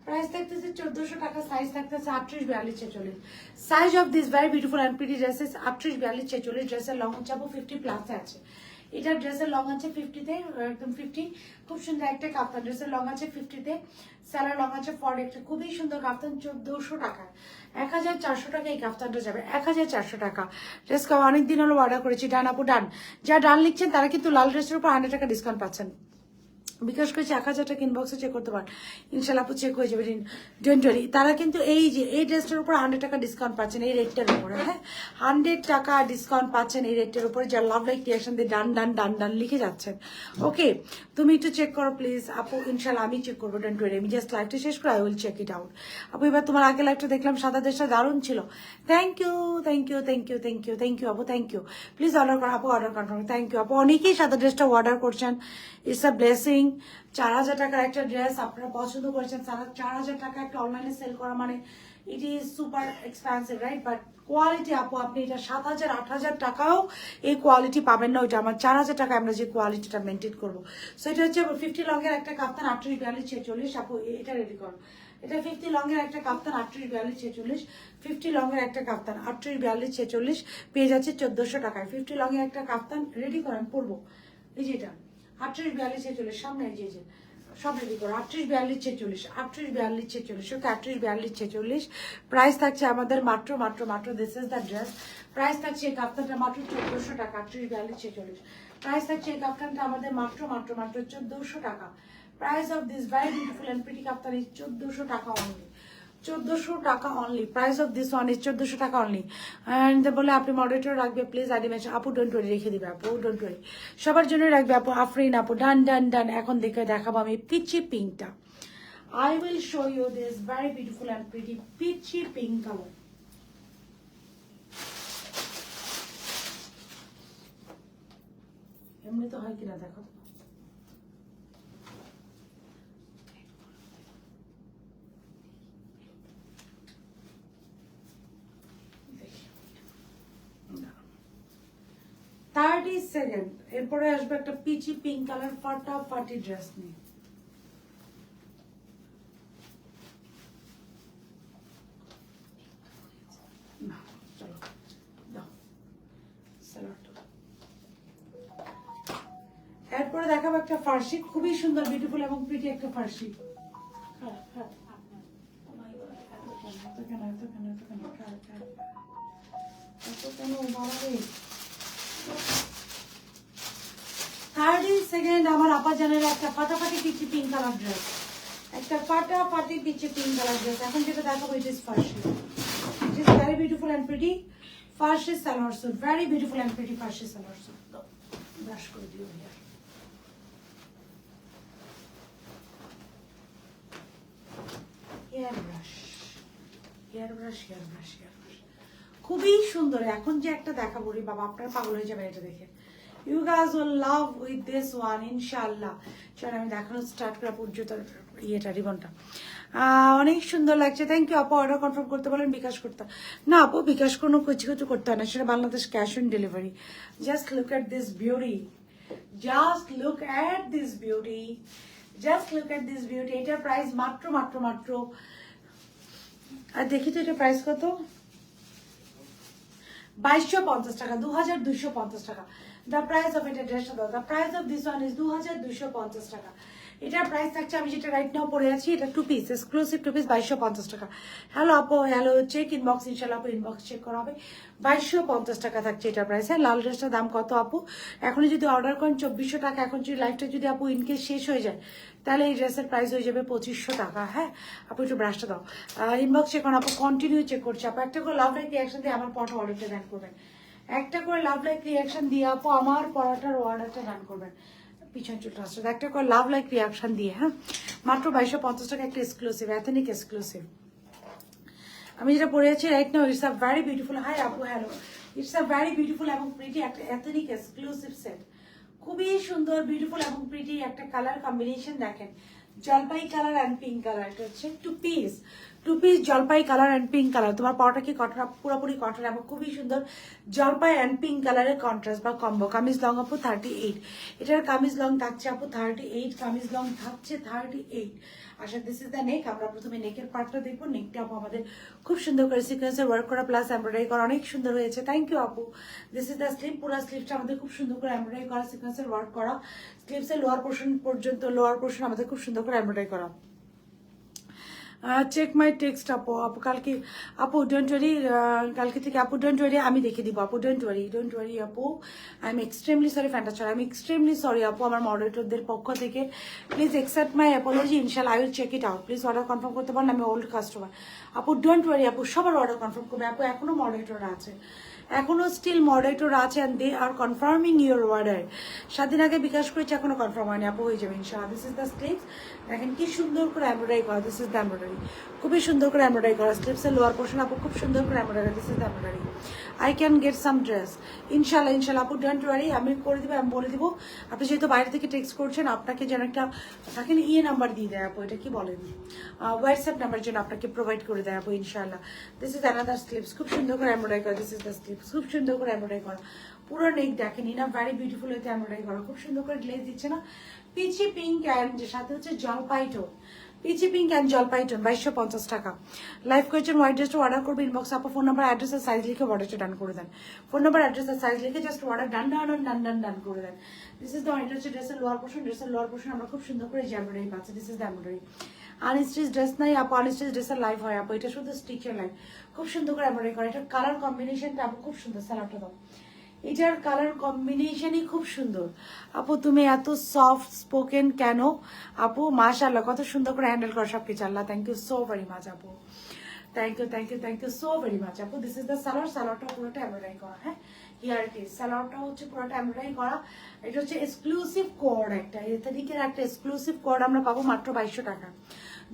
Speaker 1: প্রাইস থাকতেছে 1400 টাকা, সাইজ থাকতেছে 38 42 46। Size of this very beautiful and pretty dresses 38 42 46, ড্রেসের লং হচ্ছে আপু 50 প্লাসে আছে। এটার ড্রেসের লং আছে 50-তে, একদম 50, খুব সুন্দর একটা কাপ্তান। ড্রেসের লং আছে 50-তে, স্যালার লং আছে 40, একটা খুবই সুন্দর কাপ্তান 1400 টাকা, 1400 টাকা এই কাপ্তানটা যাবে, 1400 টাকা। ড্রেস অনেকদিন হলো অর্ডার করেছি। ডান আপু ডান, যা ডান লিখছেন তারা কিন্তু লাল ড্রেসের উপর 100 টাকা ডিসকাউন্ট পাচ্ছেন। বিকাশ করেছে 1000 টাকা ইনবক্সে চেক করতে পারেন, ইনশাল্লাহ আপু চেক হয়ে যাবে। ডোন্ট ওয়ারি, তারা কিন্তু এই যে এই ড্রেসটার উপর 100 টাকা ডিসকাউন্ট পাচ্ছেন এই রেটটার উপরে, হ্যাঁ 100 টাকা ডিসকাউন্ট পাচ্ছেন এই রেটটার উপরে, যা লাভ লাইক রিয়াকশন দিয়ে ডান ডান ডান ডান লিখে যাচ্ছেন। ওকে, তুমি একটু চেক করো প্লিজ আপু, ইনশাল্লাহ আমি চেক করবো, ডোন্ট ওয়ারি। আমি জাস্ট লাইভটা শেষ করে I will check it out. আপু এবার তোমার আগে লাইভটা দেখলাম, সাদা ড্রেসটা দারুণ ছিল, thank you thank you thank you thank you thank you আপু, থ্যাংক ইউ। প্লিজ অর্ডার করো আপু, অর্ডার কনফার্ম, থ্যাংক ইউ আপু। অনেকেই সাদা ড্রেসটা অর্ডার করছেন, ইটস আ ব্লেসিং। 4000 টাকার একটা ড্রেস আপনারা পছন্দ করেছেন, 4000 টাকা একটা অনলাইনে সেল করা মানে it is super expensive, right? But quality আপু, আপনি এটা 7000 8000 টাকাও এই কোয়ালিটি পাবেন না। ওইটা আমার 4000 টাকা আমরা যে কোয়ালিটিটা মেনটেন করবো। সো এটা হচ্ছে 50 লংয়ের একটা কাপ্তান 38 42 46, আপু এটা রেডি করো। এটা 50 লংয়ের একটা কাপ্তান 38 42 46, 50 লংয়ের একটা কাপ্তান 38 42 46 পেয়ে যাচ্ছে 1400 টাকায়। 50 লংয়ের একটা কাপ্তান রেডি করেন, পরবো। এই যে এটা 38 42 46, সামনে এই যে সব রেডি করো। 38 42 46, 38 42 46, ওকে 38 42 46। প্রাইস থাকছে আমাদের মাত্র মাত্র মাত্র, this is the dress. Price থাকছে এই কাপ্তানটা মাত্র 1400 টাকা, 38 42 46। প্রাইস থাকছে এই কাপ্তানটা আমাদের মাত্র মাত্র মাত্র 1400 টাকা। Price of this very beautiful and pretty kaftan is 1400 টাকা অনলি, 1400 টাকা only. Price of this one is 1400 টাকা অনলি। অ্যান্ড বলে আপনি মডারেটর রাখবে প্লিজ, আইডি মেনশন আপু, ডোন্ট ওয়ারি রেখে দিবে আপু, ডোন্ট ওয়ারি সবার জন্য রাখবে আপু। আফরিন আপু ডান ডান ডান। এখন দেখে দেখাবো আমি পিচি পিঙ্কটা। I will show you this very beautiful and pretty peachy pink colour. এমনি তো হয় কিনা দেখো। সেকেন্ড এরপরে আসবে একটা পিচি পিঙ্ক কালার ফাটাফাটি ড্রেস নিয়ে। এরপরে দেখাবো একটা ফার্সি, খুবই সুন্দর বিউটিফুল এবং প্রিটি একটা ফার্সি। আমার আপা জানের একটা ফাটাফাটি পিচি পিঙ্ক কালার ড্রেস, একটা ফাটাফাটি পিচি পিঙ্ক কালার ড্রেস। এখন যেটা দেখাবো it is Farsi, it is very beautiful and pretty Farsi salwar suit, very beautiful and pretty Farsi salwar suit. Brush করে দিও here. Hair brush hair brush hair brush hair brush, খুবই সুন্দর। এখন যে একটা দেখাবো রে বাবা, আপনারা পাগল হয়ে যাবেন এটা দেখে। You guys will love with this one, ইনশাআল্লাহ। চলো আমি দেখানো স্টার্ট করা পর্যন্ত ইয়েটা রিবনটা অনেক সুন্দর লাগছে। থ্যাংক ইউ আপু। অর্ডার কনফার্ম করতে বলেন, বিকাশ করতে না আপু, বিকাশ কোনো কিছু কিছু করতে হয় না, সেটা Bangladesh cash on delivery. Just look at this beauty, just look at this beauty, just look at this beauty. এটার প্রাইস মাত্র মাত্র মাত্র, আর দেখি তো এটা প্রাইস কত, 2250 টাকা, 2250 টাকা। The price of এটা ড্রেসটা দাও, the price of this one is 2250 টাকা। এটার প্রাইস থাকছে, আমি যেটা রাইট নাও পরে আছি, এটা 2 পিস এক্সক্লুসিভ 2 পিস 2250 টাকা। হ্যালো আপু, হ্যালো, চেক ইনবক্স, ইনশাআল্লাহ আপু ইনবক্স চেক করা হবে। 2250 টাকা থাকছে এটার প্রাইস। হ্যাঁ, লাল ড্রেসটার দাম কত আপু? এখনই যদি অর্ডার করেন 2400 টাকা। এখন যদি লাইফটা যদি আপু ইনকেস শেষ হয়ে যায়, তাহলে এই ড্রেসের প্রাইস হয়ে যাবে 2500 টাকা। হ্যাঁ আপু, একটু ব্রাশটা দাও, ইনবক্স চেক করুন আপু, কন্টিনিউ চেক করছি আপু। একটা করে লাভ লাইক রিয়াকশন দিয়ে আমার পড়াটা অর্ডারটা ডান করবেন, একটা করে লাভ লাইক রিয়াকশন দিয়ে আপু আমার পড়াটার অর্ডারটা ডান করবেন। পিছন চুলটা আসছে, একটা করে লাভ লাইক রিয়াকশন দিয়ে। হ্যাঁ, মাত্র 2250 টাকা, একটা এক্সক্লুসিভ, এথনিক এক্সক্লুসিভ। আমি যেটা পরে আছি right now, it's a very beautiful, hi আপু hello, it's a very beautiful এবং প্রিটি একটা এথনিক এক্সক্লুসিভ সেট। খুবই সুন্দর বিউটিফুল এবং প্রিটি একটা কালার কম্বিনেশন। দেখেন, জলপাই কালার অ্যান্ড পিঙ্ক কালার, এটা হচ্ছে 2 পিস টু পিস জলপাই কালার অ্যান্ড পিঙ্ক কালার। তোমার পাওয়াটা কি কটন? পুরোপুরি কটন এবং খুবই সুন্দর জলপাই অ্যান্ড পিঙ্ক কালারের কন্ট্রাস্ট বা কম্বো। কামিজ লং আপু 38, এটার কামিজ লং থাকছে আপু 38, কামিজ লং থাকছে 38। আচ্ছা, দিস ইজ দ্য নেক। আমরা প্রথমে নেকের পার্টটা দেখবো। নেকটা আপু আমাদের খুব সুন্দর করে সিকোয়েন্সের ওয়ার্ক করা প্লাস এমব্রয়ডারি করা, অনেক সুন্দর হয়েছে। থ্যাংক ইউ আপু। This is the sleeve. পুরো স্লিভটা আমাদের খুব সুন্দর করে এমব্রয়ডারি করা, সিকোয়েন্সের ওয়ার্ক করা। স্লিভসের লোয়ার পোর্শন পর্যন্ত, লোয়ার পোর্শন আমাদের খুব সুন্দর করে এমব্রয়ডারি করা। চেক মাই টেক্সট আপু। আপু কালকে, আপু ডোন্ট ওয়ারি, কালকে থেকে আপু ডোন্ট ওয়ারি, আমি দেখে দিব আপু। ডোন্ট ওয়ারি আপু। আই এম এক্সট্রিমলি সরি ফ্যান্টাচার, আই এম এক্সট্রিমলি সরি আপু আমার মডারেটরদের পক্ষ থেকে। Please accept my apology. ইনশাল্লাহ I will check it out. Please order confirm করতে পারেন, আমি ওল্ড কাস্টমার। আপু ডোন্ট ওয়ারি আপু, সবার অর্ডার কনফার্ম করবে আপু। এখনো মডারেটর আছে, এখনো স্টিল মডারেটর আছে and they are confirming your order. 7 দিন আগে বিকাশ করেছে, এখনো কনফার্ম হয়নি আপু, হয়ে যাবে ইনশাআল্লাহ। This is the sleeves. দেখেন কি সুন্দর করে এমব্রয়ডারি করা। দিস ইজ দ্য এমব্রয়ডারি, খুবই সুন্দর করে এমব্রয়ডারি করা। স্লিভসের লোয়ার পোর্শন আপু খুব সুন্দর করে embroidery. This is the embroidery. I can get some dress ইনশাআল্লাহ। ইনশাআল্লাহ আপু ডোন্ট ওয়ারি, আমি করে দিব, আমি বলে দিব। আপনি যেহেতু বাইরে থেকে টেক্সট করছেন, আপনাকে যেন একটা থাকেন নাম্বার দিয়ে দেয় আপু, এটা কি বলেন, হোয়াটসঅ্যাপ নাম্বার যেন আপনাকে প্রোভাইড করে দেয় আপু ইনশাআল্লাহ। দিস ইজ অ্যানাদার স্লিভস, খুব সুন্দর করে এমব্রয়ডারি করা। দিস ইজ দ্য স্লিভস, খুব সুন্দর করে এমব্রয়ডারি করা। পুরো নেক দেখেন না, ভেরি বিউটিফুল হয়েছে এমব্রয়ডারি করা। খুব সুন্দর করে গ্লেজ দিচ্ছে না, পিচি পিঙ্ক অ্যান্ড সাথে হচ্ছে জলপাই টোন। পিচি পিঙ্ক অ্যান্ড জলপাই টোন 2250 টাকা। লাইভ কোয়েশ্চেন হোয়াইট ড্রেসটা অর্ডার করবে ইনবক্স আপু। ফোন নাম্বার অ্যাড্রেস আর সাইজ লিখে অর্ডারটা ডান করে দেন। ফোন নাম্বার অ্যাড্রেস আর সাইজ লিখে জাস্ট অর্ডার ডান করে দেন। দিস ইজ দ্য এটা হচ্ছে ড্রেসের লোয়ার পোর্শন। ড্রেসের লোয়ার পোর্শন আমরা খুব সুন্দর করে এমব্রয়ডারি পাচ্ছি। This is the embroidery. Unstitch dress নাই আপু, আনস্টিচ ড্রেসের লাইভ হয় আপু, এটা শুধু স্টিচের লাইভ। খুব সুন্দর করে এমব্রয়ডারি করে। এটার কালার কম্বিনেশনটা আপু খুব সুন্দর। স্যালাডটা দাও, এটার কালার কম্বিনেশনই খুব সুন্দর আপু। তুমি এত সফট স্পোকেন কেন আপু? মাশাআল্লাহ, কত সুন্দর করে হ্যান্ডেল করো সবকিছু। আল্লাহ, thank you so very much আপু। Thank you so very much আপু। This is the salwar. সালোয়ারটা পুরোটা এমব্রয়ডারি করা। হ্যাঁ, হিয়ার ইট ইজ। সালোয়ারটা হচ্ছে পুরোটা এমব্রয়ডারি করা। এটা হচ্ছে এক্সক্লুসিভ কোড, একটা এথেনিকের একটা এক্সক্লুসিভ কোড আমরা পাবো মাত্র 2200 টাকা।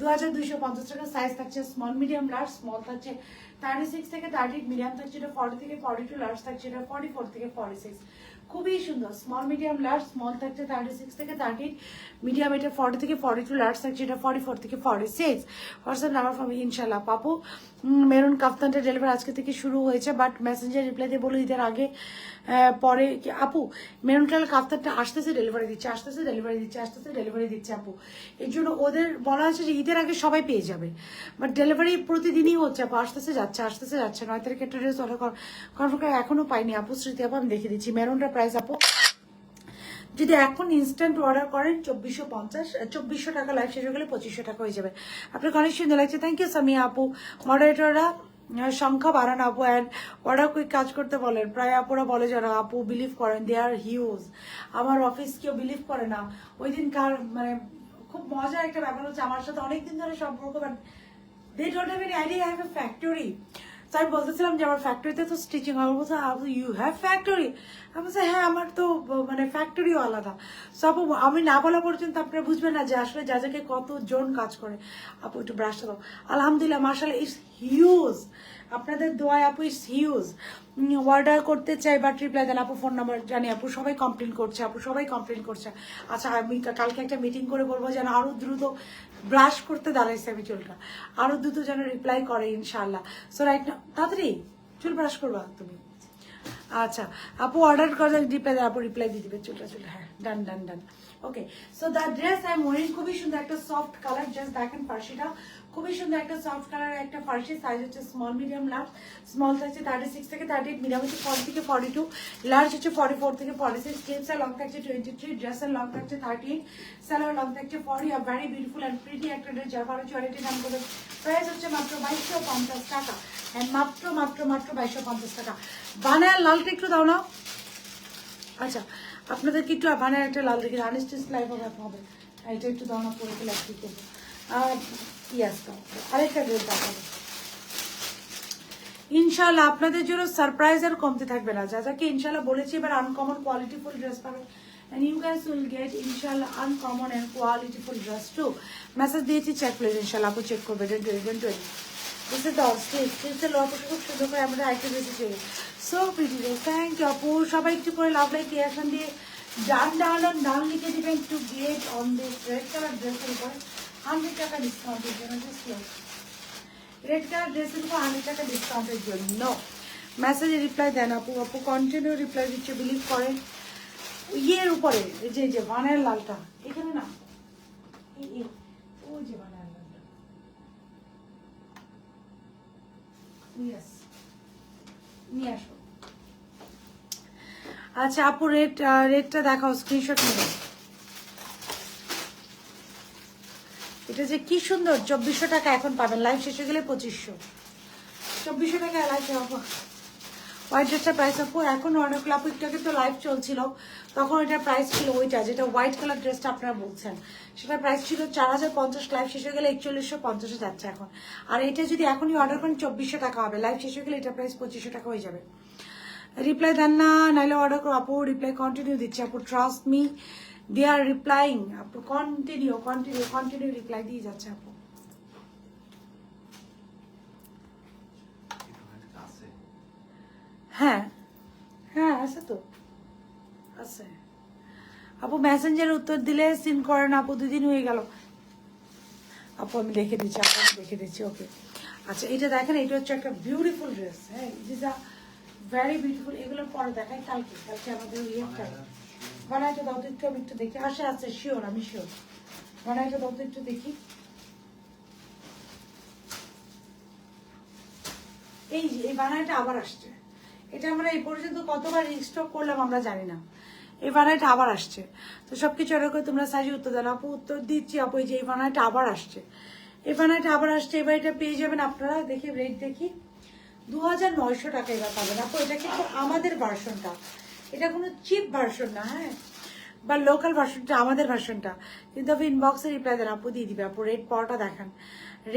Speaker 1: 2250 টাকা। সাইজ থাকছে স্মল, মিডিয়াম, লার্জ। স্মল থাকছে 36 থেকে 38, মিডিয়াম থাকছে এটা 40 থেকে 42, লার্জ থাকছে এটা 44 থেকে 46। খুবই সুন্দর। Small, medium, large. স্মল থাকছে 36 থেকে 38, মিডিয়াম এটা 40 থেকে 42, লার্জ থাকছে এটা 44 থেকে 46। হোয়াটসঅ্যাপ নাম্বার ফ্রম ইনশাল্লাহ পাবো। মেরুন কাফতানটা ডেলিভারি আজকে থেকে শুরু হয়েছে, বাট মেসেঞ্জার রিপ্লাই দিয়ে বলে ঈদের আগে পরে আপু মেরুন কালার কাফতানটা আসতেছে ডেলিভারি দিচ্ছে, আসতেছে ডেলিভারি দিচ্ছে আপু। এর জন্য ওদের বলা হয়েছে যে ঈদের আগে সবাই পেয়ে যাবে, বাট ডেলিভারি প্রতিদিনই হচ্ছে আপু। আসতেছে যাচ্ছে 9 তারিখে একটা ড্রেস অর্ডার কনফার্ম করে এখনো পাইনি আপু। স্মৃতি আপু আমি দেখে দিচ্ছি মেরুনটা প্রাইস আপু। যদি এখন ইনস্ট্যান্ট অর্ডার করেন 2450 টাকা, লাইভ শেষ হয়ে গেলে 2500 টাকা হয়ে যাবে। আপনার অনেক সুন্দর লাগছে। থ্যাংক ইউ সামিয়া আপু। মডারেটররা সংখ্যা বাড়ান আপু অ্যান্ড অর্ডার কুইক কাজ করতে বলেন। প্রায় আপুরা বলে যারা আপু বিলিভ করেন, দে আর হিউজ। আমার অফিস কেউ বিলিভ করে না। ওই দিন কার মানে খুব মজার একটা ব্যাপার হচ্ছে, আমার সাথে অনেকদিন ধরে সম্পর্ক, but they don't have any idea I have a factory. তো আমি বলতেছিলাম যে আমার ফ্যাক্টরিতে তো স্টিচিং হয়। বলছে ইউ হ্যাভ ফ্যাক্টরি? আমি বলছি হ্যাঁ, আমার তো মানে ফ্যাক্টরিও আলাদা। সো আপু আমি না বলা পর্যন্ত আপনারা বুঝবেন না যে আসলে যাকে কতজন কাজ করে। আপু একটু ব্রাশটা দাও। আলহামদুলিল্লাহ মাশাআল্লাহ, ইটস হিউজ। আপনাদের দোয়ায় আপু ইটস হিউজ। অর্ডার করতে চাই বাট রিপ্লাই দেন আপু। ফোন নাম্বার জানি আপু, সবাই কমপ্লেন করছে আপু, সবাই কমপ্লেন করছে। আচ্ছা, আমি কালকে একটা মিটিং করে বলবো যেন আরো দ্রুত ব্রাশ করতে দাঁড়াইছে আমি চুলটা, আরো দ্রুত যেন রিপ্লাই করে ইনশাআল্লাহ। সো রাইট না, তাড়াতাড়ি চুল ব্রাশ করবা তুমি। আচ্ছা আপু অর্ডার করে রিপ্লাই দেন আপু, রিপ্লাই দিয়ে দিবে চুলটা। হ্যাঁ, done. Okay, so the dress I am wearing খুবই সুন্দর একটা সফট কালার। জাস্ট দেখেন ফার্সিটা খুবই সুন্দর একটা সফট কালার একটা ফার্সি। সাইজ হচ্ছে স্মল, মিডিয়াম, লার্জ। স্মল থাকছে 36 থেকে 38, মিডিয়াম হচ্ছে 40 থেকে 42, লার্জ হচ্ছে 44 থেকে 46। স্লিভস এর লং থাকছে 23, ড্রেসের লং থাকছে 13, সালোয়ার লং থাকছে 40। Are very beautiful and pretty একটা ড্রেস, যার ভালো কোয়ালিটি নাম করে প্রাইস হচ্ছে মাত্র 2250 টাকা। হ্যাঁ, মাত্র 2250 টাকা। বানায় লালটা একটু দাও না। আচ্ছা, আপনাদের কি একটু বানায় একটা লাল দেখি, আনস্টিচ লাইভ হবে। এটা একটু দাও না, পরে লাইভ কি করবো। আর ইয়াস দাও, আরেকটা ড্রেস দেখাবো ইনশাল্লাহ। আপনাদের জন্য সারপ্রাইজ আর কমতে থাকবে না। যাকে ইনশাল্লাহ বলেছি এবার আনকমন কোয়ালিটিফুল ড্রেস পাবেন, and you guys will get inshallah uncommon and qualityful dress too. Message দিয়েছি, চেক প্লিজ ইনশাল্লাহ। আপু চেক করবে। This is the stage. This is lot of খুব সুন্দর করে আমাদের আইটেম এসেছে। So pretty dress. Thank you আপু। সবাই একটু করে লাভ লাইক রিয়াকশন দিয়ে ডান লিখে দিবেন to get on this red colour ড্রেসের উপরে 100 টাকা ডিসকাউন্টের জন্য। রেড কালার ড্রেসের উপর 100 টাকা ডিসকাউন্টের জন্য মেসেজে রিপ্লাই দেন আপু। আপু কন্টিনিউ রিপ্লাই দিচ্ছে, বিলিভ করেন। ইয়ের উপরে এই যে ভানের লালটা এখানে না, ওই যে ভানের লালটা, নিয়ে আসো। আচ্ছা আপু রেটটা দেখাও, স্ক্রিনশট নেবে। এটা যে কি সুন্দর, 2400 টাকা এখন পাবেন, লাইভ শেষ হয়ে গেলে 2500। 2400 টাকা লাইভ আপু। হোয়াইট ড্রেসটার প্রাইস আপু এখন অর্ডার করলে আপু, একটু আগে তো লাইভ চলছিল, তখন এটার প্রাইস ছিল ওইটা, যেটা হোয়াইট কালার ড্রেসটা আপনারা বলছেন, সেটার প্রাইস ছিল 4050, লাইভ শেষ হয়ে গেলে 4150 যাচ্ছে এখন। আর এটা যদি এখনই অর্ডার করেন 2400 টাকা হবে, লাইভ শেষ হয়ে গেলে এটার প্রাইস 2500 টাকা হয়ে যাবে। রিপ্লাই দেন না, নাইলে অর্ডার করো আপু। রিপ্লাই কন্টিনিউ দিচ্ছে আপু, trust me they are replying আপু, কন্টিনিউ রিপ্লাই দিয়ে যাচ্ছে আপু। হ্যাঁ হ্যাঁ আছে তো, আছে আপু। মেসেঞ্জারে উত্তর দিলে সিন করেন আপু, 2 দিন হয়ে গেল আপু। আমি দেখে দিচ্ছি আপু, আমি দেখে দিচ্ছি। ওকে আচ্ছা, এটা দেখেন, এটা হচ্ছে একটা বিউটিফুল ড্রেস। হ্যাঁ, it is a very beautiful. এগুলোর পরে দেখাই কালকে আমাদের ইয়েটা বানাইটা দাও তো একটু, আমি একটু দেখি। আছে শিওর, আমি শিওর। বানাইটা দাও তো একটু দেখি। এই বানাইটা আবার আসছে। এটা আমরা এই পর্যন্ত কতবার রিস্টক করলাম আমরা জানি না, এই বানাইটা আবার আসছে। তো সবকিছু এরকম তোমরা সাজি উত্তর দেন আপু, উত্তর দিচ্ছি আপু। এই যে এই বানাইটা আবার আসছে, এই বানাইটা আবার আসছে। এবার এটা পেয়ে যাবেন আপনারা, দেখি রেট দেখি, 2900 টাকা এবার পাবেন আপু। এটা কিন্তু আমাদের ভার্সনটা, এটা কোনো চিপ ভার্সন না, হ্যাঁ, বা লোকাল ভার্সনটা আমাদের ভার্সনটা। কিন্তু আপনি ইনবক্সে রিপ্লাই দেন আপু, দিয়ে দিবে আপু। রেট পড়াটা দেখান,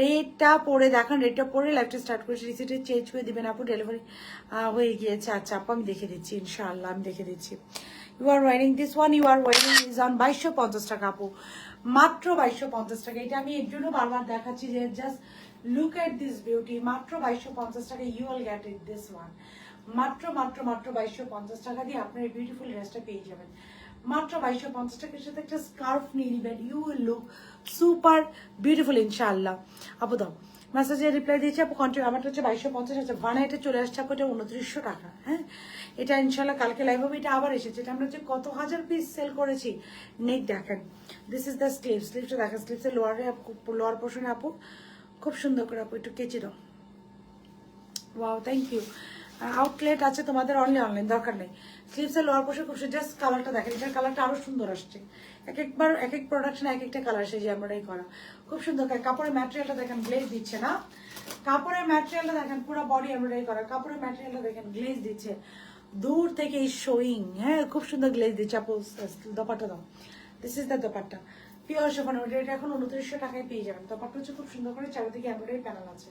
Speaker 1: রেটটা পরে দেখান, রেটটা পরে লাইভটা স্টার্ট করেছি। রিসিটে চেঞ্জ করে দিবেন আপু, ডেলিভারি হয়ে গিয়েছে। আচ্ছা আপু, আমি দেখে দিচ্ছি, ইনশাআল্লাহ আমি দেখে দিচ্ছি। You are wearing this one, you are wearing is on 2250 টাকা আপু, মাত্র 2250 টাকা। এটা আমি এর জন্য বারবার দেখাচ্ছি যে just look at this beauty, মাত্র 2250 টাকা। You will get it this one, মাত্র 2250 টাকা দিয়ে আপনার এই বিউটিফুল ড্রেসটা পেয়ে যাবেন। মাত্র 2250 টাকার সাথে একটা স্কার্ফ নিয়ে নেবেন, you will look super beautiful ইনশাআল্লাহ। আপু দাও, মেসেজে রিপ্লাই দিয়েছি আপু। কন্টিনিউ, আমারটা হচ্ছে 2250 আছে। বানাইটা চলে আসছে আপু, এটা 2900 টাকা। হ্যাঁ, এটা ইনশাআল্লাহ কালকে লাইভ হবে। এটা আবার এসেছে, এটা আমরা যে কত হাজার পিস সেল করেছি। নেক দেখেন, দিস ইজ দ্য স্লিভসটা দেখেন, স্লিভসের লোয়ার পোর্শনে আপু খুব সুন্দর করে আপু একটু কেচে দাও। Wow, thank you. আউটলেট আছে তোমাদের, অনলাইন দরকার নেই। স্লিভসের লোয়ার পোর্শন খুব সুন্দর, জাস্ট কালারটা দেখেন, এটার কালারটা আরো সুন্দর আসছে। একবার এক এক প্রোডাকশন এক একটা কালার আসে, যে এমব্রয়ডারি করা খুব সুন্দর। কাপড়ের ম্যাটেরিয়ালটা দেখেন, গ্লেজ দিচ্ছে না, কাপড়ের ম্যাটেরিয়ালটা দেখেন, পুরো বডি এমব্রয়ডারি করা। কাপড়ের ম্যাটেরিয়ালটা দেখেন, গ্লেজ দিচ্ছে দূর থেকে, এই শোয়িং। হ্যাঁ, খুব সুন্দর গ্লেজ দিচ্ছে আপু। দোপাট্টা দাও, this is the dupatta, pure chiffon. এটা এখন 2900 টাকায় পেয়ে যাবেন। দোপাট্টা হচ্ছে খুব সুন্দর করে, চারিদিকে এমব্রয়ডারি প্যানেল আছে,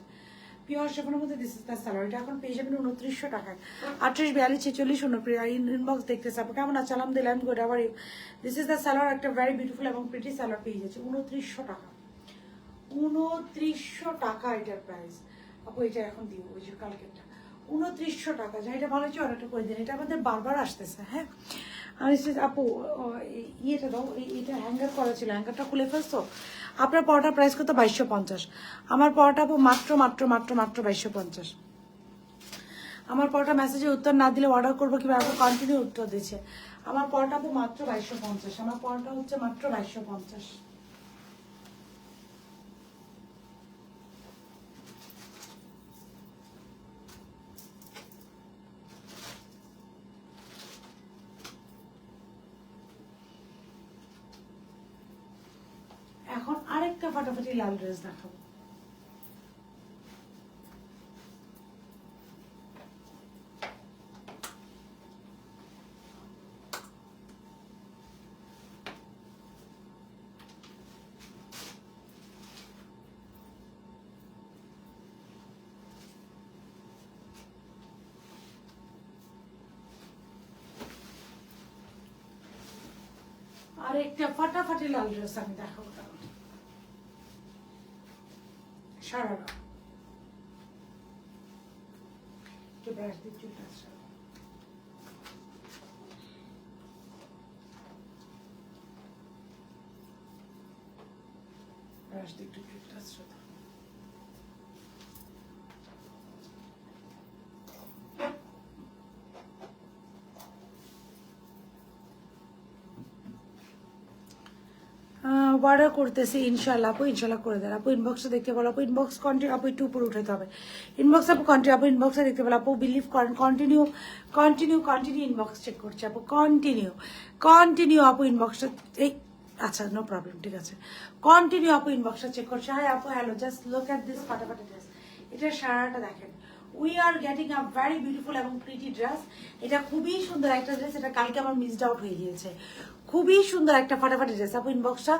Speaker 1: পিওর শিফনের মধ্যে। দিস ইজ দ্য সালোয়ার, এটা এখন পেয়ে যাবেন 2900 টাকায়। 38 42 46 অনুপ্রিয়া ইনবক্স দেখতেছে আপু, কেমন আছে? আলহামদুলিল্লাহ, গুড। আবার দিস ইজ দ্য সালোয়ার, একটা ভেরি বিউটিফুল এবং প্রিটি সালোয়ার পেয়ে যাচ্ছে 2900 টাকা। 2900 টাকা এটার প্রাইস আপু। এটা এখন দিব, ওই যে কালকেরটা 2900 টাকা। যা এটা ভালো হচ্ছে, অর্ডারটা করে দিন, এটা আমাদের বারবার আসতেছে। হ্যাঁ, আর আপু ইয়েটা দাও, এটা হ্যাঙ্গার করা ছিল, হ্যাঙ্গারটা খুলে ফেলছো। আপনার পরোটার প্রাইস কত? 2250। আমার পরোটা আপু মাত্র 2250। আমার পরোটা মেসেজে উত্তর না দিলে অর্ডার করবো কিভাবে? কন্টিনিউ উত্তর দিচ্ছে। আমার পরোটা আপু মাত্র 2250। আমার পরোটা হচ্ছে মাত্র 2250। এখন আরেকটা ফাটাফাটি লাল ড্রেস দেখাবো। আরেকটা ফাটাফাটি লাল ড্রেস আমি দেখাবো। সারারা একটু ব্রাশ দিয়ে চুলটা ব্রাশ দিয়ে একটু চুলটা অর্ডার করতেছি ইনশাল্লাহ আপু, ইনশাল্লাহ করে দেন আপু। ইনবক্সে দেখতে বলো আপু, ইনবক্স কন্টিনিউ আপু, একটু উপরে উঠাতে হবে ইনবক্স আপু, কন্টিনিউ আপু, ইনবক্সে দেখতে বলো আপু, বিলিভ করেন, continue continue continue inbox check করছে আপু, কন্টিনিউ কন্টিনিউ আপু ইনবক্সটা, এই আচ্ছা নো প্রবলেম, ঠিক আছে, কন্টিনিউ আপু ইনবক্সটা চেক করছে। হাই আপু, hello, just look at this ফাটাফাটি ড্রেস, এটা সারাটা দেখেন, we are getting a very beautiful এবং প্রিটি ড্রেস। এটা খুবই সুন্দর একটা ড্রেস, এটা কালকে আমার মিসড আউট হয়ে গিয়েছে, খুবই সুন্দর একটা ফাটাফাটি ড্রেস আপু। ইনবক্সটা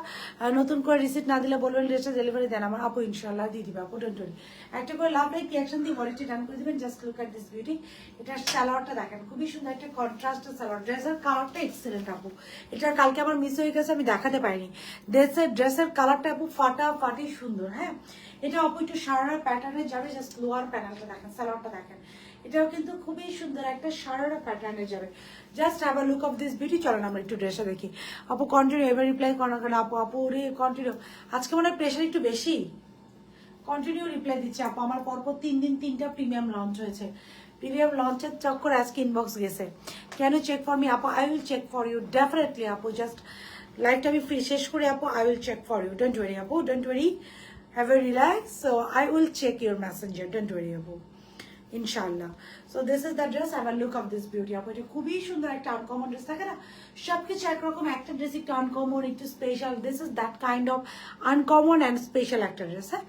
Speaker 1: নতুন করে রিসিপ্ট না দিলে বলবেন ড্রেসটা ডেলিভারি দেন আমার আপু, ইনশাল্লাহ দিয়ে দিবে আপু, ডোন্ট ওয়ারি। একটা করে লাভ লাইক রিয়াকশন দিয়ে বডিটি ডান করে দিবেন। Just look at this beauty, এটার সালোয়ারটা দেখেন, খুবই সুন্দর একটা কন্ট্রাস্ট সালোয়ার, ড্রেসের কালারটা এক্সেলেন্ট আপু। এটা কালকে আমার মিস হয়ে গেছে, আমি দেখাতে পারিনি। ড্রেসের কালারটা আপু ফাটাফাটি সুন্দর। হ্যাঁ, এটা আপু একটু সারারা প্যাটার্নে যাবে, জাস্ট লোয়ার প্যানেলটা দেখেন, সালোয়ারটা দেখেন, এটাও কিন্তু খুবই সুন্দর একটা সারারা প্যাটার্নে যাবে। Just have a look of this beauty. চলেন আমরা একটু ড্রেসটা দেখি আপু, কন্টিনিউ এবার রিপ্লাই করা কেন আপু, আপু রে কন্টিনিউ, আজকে মনে হয় প্রেশার একটু বেশি, কন্টিনিউ রিপ্লাই দিচ্ছে আপু। আমার পরপর 3 দিন 3টা প্রিমিয়াম লঞ্চ হয়েছে, প্রিমিয়াম লঞ্চের চক্কর আজকে ইনবক্স গেছে। Can you check for me আপু? I will check for you definitely আপু, জাস্ট লাইভটা আমি শেষ করে আপু, I will check for you, don't worry আপু, don't worry, have a relax. So I will check your messenger, don't worry আপু, ইনশাল্লাহ। So this is the dress, have a look of this beauty আপু। এটা খুবই সুন্দর একটা uncommon dress, থাকে না সবকিছু একরকম, একটা ড্রেস একটু আনকমন একটু special, this is that kind of uncommon and special একটা ড্রেস। হ্যাঁ,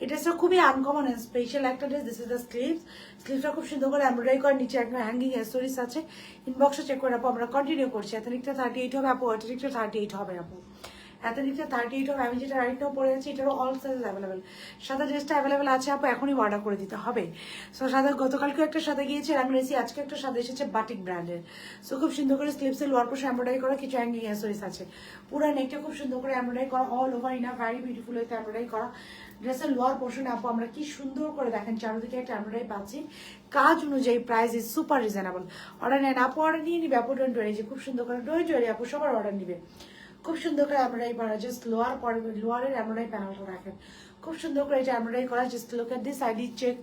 Speaker 1: এটা খুবই আনকমন অ্যান্ড স্পেশাল একটা dress. This is the sleeves, স্লিভসটা খুব সুন্দর করে এমব্রয়ডারি করে, নিচে একটা হ্যাঙ্গিং অ্যাক্সেসরিজ আছে। ইনবক্সে চেক করে আপু, আমরা কন্টিনিউ করছি। এথনিকটা 38 হবে আপু, এথনিকটা 38 হবে আপু, এথনিকটা 38 হবে। আমি যেটা রাইট নাও পরে আছি এটারও অল সাইজ অ্যাভেলেবেল। সাদা ড্রেসটা অ্যাভেলেবেল আছে আপু, এখনই অর্ডার করে দিতে হবে। সো সাদা গতকালকেও একটা সাদা গিয়েছে রাংরেসি, আজকে একটা সাদা এসেছে বাটিক ব্র্যান্ডের। সো খুব সুন্দর করে স্লিভসে লোয়ার পোর্শন এমব্রয়ডারি করা, কিছু হ্যাঙ্গিং অ্যাক্সেসরিজ আছে। পুরো নেকটা খুব সুন্দর করে এমব্রয়ডারি করা, অল ওভার ইনা ভেরি বিউটিফুল হইতে এমব্রয়ডারি করা। ড্রেসের লোয়ার পোর্শনে আপু আমরা কি সুন্দর করে দেখেন চারদিকে একটা এমব্রয়ডারি পাচ্ছি, কাজ অনুযায়ী price is super reasonable. Order নেন আপু, অর্ডার নিয়ে নিবে আপু, ডোন্ট ওয়ারি, যে খুব সুন্দর করে ডোন্ট ওয়ারি আপু, সবার অর্ডার নিবে। খুব সুন্দর করে এমব্রয়ডারি করা, জাস্ট লোয়ার পরে লোয়ারের এমব্রয়ডারি প্যানেলটা দেখেন, খুব সুন্দর করে এটা এমব্রয়ডারি করা। Just look at this, ID check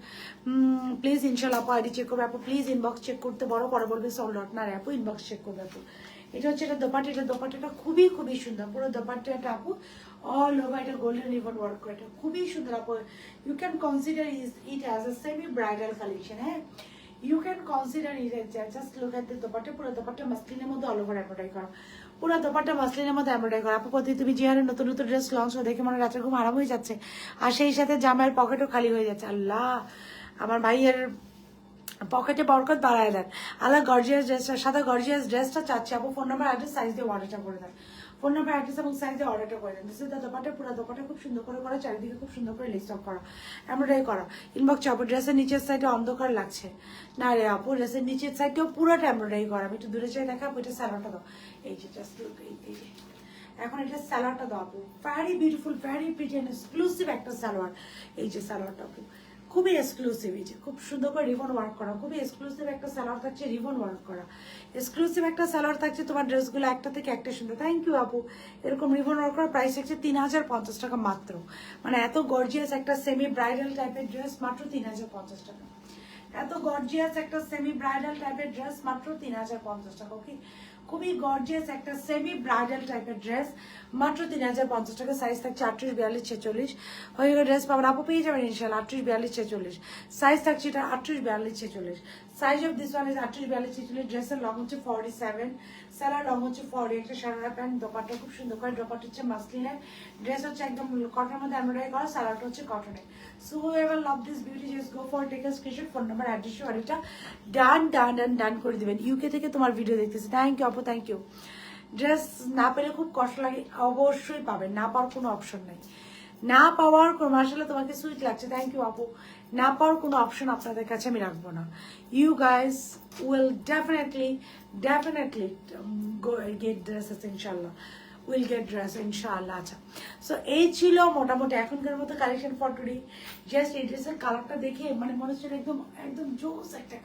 Speaker 1: please, ইনশাল্লাহ আপু আইডি চেক করবে আপু, প্লিজ ইনবক্স চেক করতে বড় পরে বলবে সোল্ড আউট না রে আপু, ইনবক্স চেক করবে আপু। এটা হচ্ছে এটা দোপাট্টা, এটা দোপাট্টাটা খুবই খুবই সুন্দর, পুরো দোপাট্টাটা আপু অল ওভার এটা গোল্ডেন রিবন ওয়ার্ক করে, এটা খুবই সুন্দর আপু। You can consider it as a semi bridal collection. হ্যাঁ, you can consider it, just look at the dupatta, পুরো দোপাট্টা মাসলিনের মধ্যে অল ওভার এমব্রয়ডারি করা, পুরো দোপাট্টা মাসলিনের মধ্যে এমব্রয়ডারি করা আপু। প্রতি তুমি জিয়ারের নতুন নতুন ড্রেস লঞ্চ করে দেখে মনে রাত্রে ঘুম আরাম হয়ে যাচ্ছে, আর সেই সাথে জামাইয়ের পকেটও খালি হয়ে যাচ্ছে। আল্লাহ, আমার ভাইয়ের পকেটে বরকত বাড়ায় দেন আল্লাহ। গর্জিয়াস ড্রেসটা, সাদা গর্জিয়াস ড্রেসটা চাচ্ছি আপু। ফোন নাম্বার অ্যাড্রেস সাইজ দিয়ে অর্ডারটা করে দেন, ফোন নাম্বার অ্যাড্রেস এবং সাইজ দিয়ে অর্ডারটা করে দেন। দিস ইজ দ্য দোপাট্টা, পুরো দোপাট্টা খুব সুন্দর করে করা, চারিদিকে খুব সুন্দর করে লেস অফ করা, এমব্রয়ডারি করা। ইনবক্স আপু ড্রেসের নিচের সাইডে অন্ধকার লাগছে না রে আপু, ড্রেসের নিচের সাইডটাও পুরোটা এমব্রয়ডারি করা। আমি একটু দূরে চাই দেখা আপু, এটা স্যালোয়ারটা দাও, এই যে জাস্ট লুক, এই যে এখন এটা স্যালোয়ারটা দাও আপু, very beautiful very pretty and exclusive একটা সালোয়ার। এই যে সালোয়ারটা আপু খুবই এক্সক্লুসিভ, এই যে খুব সুন্দর করে রিবন ওয়ার্ক করা, খুবই এক্সক্লুসিভ একটা সালোয়ার থাকছে, রিবন ওয়ার্ক করা এক্সক্লুসিভ একটা সালোয়ার থাকছে। তোমার ড্রেসগুলো একটা থেকে একটা সুন্দর, থ্যাংক ইউ আপু। এরকম রিবন ওয়ার্ক করা প্রাইস হচ্ছে 3050 টাকা মাত্র, মানে এত গর্জিয়াস একটা সেমি ব্রাইডাল টাইপের ড্রেস মাত্র 3050 টাকা, এত গর্জিয়াস একটা সেমি ব্রাইডাল টাইপের ড্রেস মাত্র 3050 টাকা। ওকে, খুবই গর্জিয়াস একটা সেমি ব্রাইডাল টাইপের ড্রেস মাত্র 3050 টাকা। সাইজ থাকছে 38, 42, 46 হয়ে গেলে ড্রেস পাবেন আপু, পেয়ে যাবেন ইনশাল্লাহ 38, 42, 46 সাইজ থাকছে এটা 38, 42, 46। Size of this one is 38, 42, 46। ড্রেসের লং হচ্ছে 47, স্যালার লং হচ্ছে 40, একটা সারারা প্যান্ট, দোপাট্টা খুব সুন্দর করে, দোপাট্টা হচ্ছে মাসলিনের, ড্রেস হচ্ছে একদম কটনের মধ্যে এমব্রয়ডারি করা, সালারটা হচ্ছে কটনের। So whoever love this beauty just go for take a screenshot, phone number address আর এটা ডান করে দিবেন। ইউকে থেকে তোমার ভিডিও দেখতেছি, থ্যাংক ইউ আপু, থ্যাংক ইউ। ড্রেস না পেলে খুব কষ্ট লাগে, অবশ্যই পাবেন, না পাওয়ার কোনো অপশন নাই, না পাওয়ার কোনো, আসলে তোমাকে সুইট লাগছে, থ্যাংক ইউ আপু। না পাওয়ার কোনো অপশন আপনাদের কাছে আমি রাখবো না। You guys will definitely get dresses ইনশাল্লাহ, উইল গেট ড্রেস ইনশাআল্লাহ। আচ্ছা, সো এই ছিল মোটামুটি এখনকার মতো কালেকশন ফর টুডে। জাস্ট এই ড্রেসের কালারটা দেখে মানে মনে হচ্ছে একদম একদম জোস একটা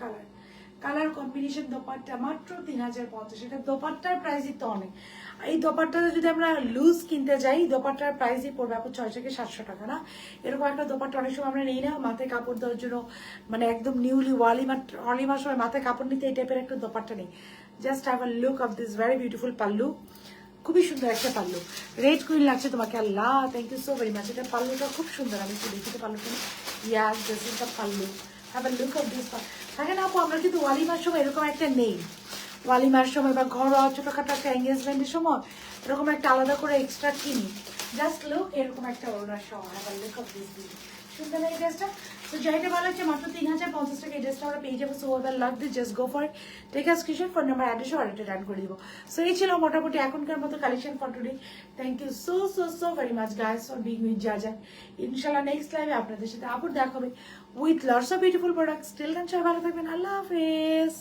Speaker 1: কালার কম্বিনেশন। দোপাট্টা মাত্র 3050, এটা দোপাট্টার প্রাইসই তো অনেক। এই দোপাট্টাটা যদি আমরা লুজ কিনতে যাই, দোপাট্টার প্রাইসই পড়বে আপু 600 থেকে 700 টাকা না, এরকম একটা দোপাট্টা অনেক সময় আমরা নেই না মাথায় কাপড় দেওয়ার জন্য, মানে একদম নিউলি ওয়ালিমার সময় মাথায় কাপড় নিতে এই টাইপের একটা দোপাট্টা নেই। Just have a look of this very beautiful pallu, খুবই সুন্দর একটা পাল্লু, রেড কুইন লাগছে তোমাকে, আল্লাহ thank you so very much. এটা পাল্লুটা খুব সুন্দর, আমি একটু দেখিতে পাল্লুটা, yes this is the pallu, have a look of this. থাকে না আপু, আমরা কিন্তু ওয়ালিমার সময় এরকম একটা নেই, ওয়ালিমার সময় বা ঘরোয়া ছোটোখাটো একটা এঙ্গেজমেন্টের সময় এরকম একটা আলাদা করে এক্সট্রা কিনি, জাস্ট লুক এরকম একটা ওড়নার সহ, have a look of this beauty. সুন্দর না এই ড্রেসটা? তো যেটা ভালো হচ্ছে মাত্র 3050 টাকা এই ড্রেসটা আমরা পেয়ে যাবো। সো ওদের love this, just go for it, take a screenshot, phone number address অর্ডারটা ডান করে দিব। সো এই ছিল মোটামুটি এখনকার মতো collection for today. Thank you so so so very much guys for being with জাজা। ইনশাল্লাহ নেক্সট লাইভে আপনাদের সাথে আবার দেখা হবে with lots of beautiful products. Till then সবাই ভালো থাকবেন, আল্লাহ হাফেজ।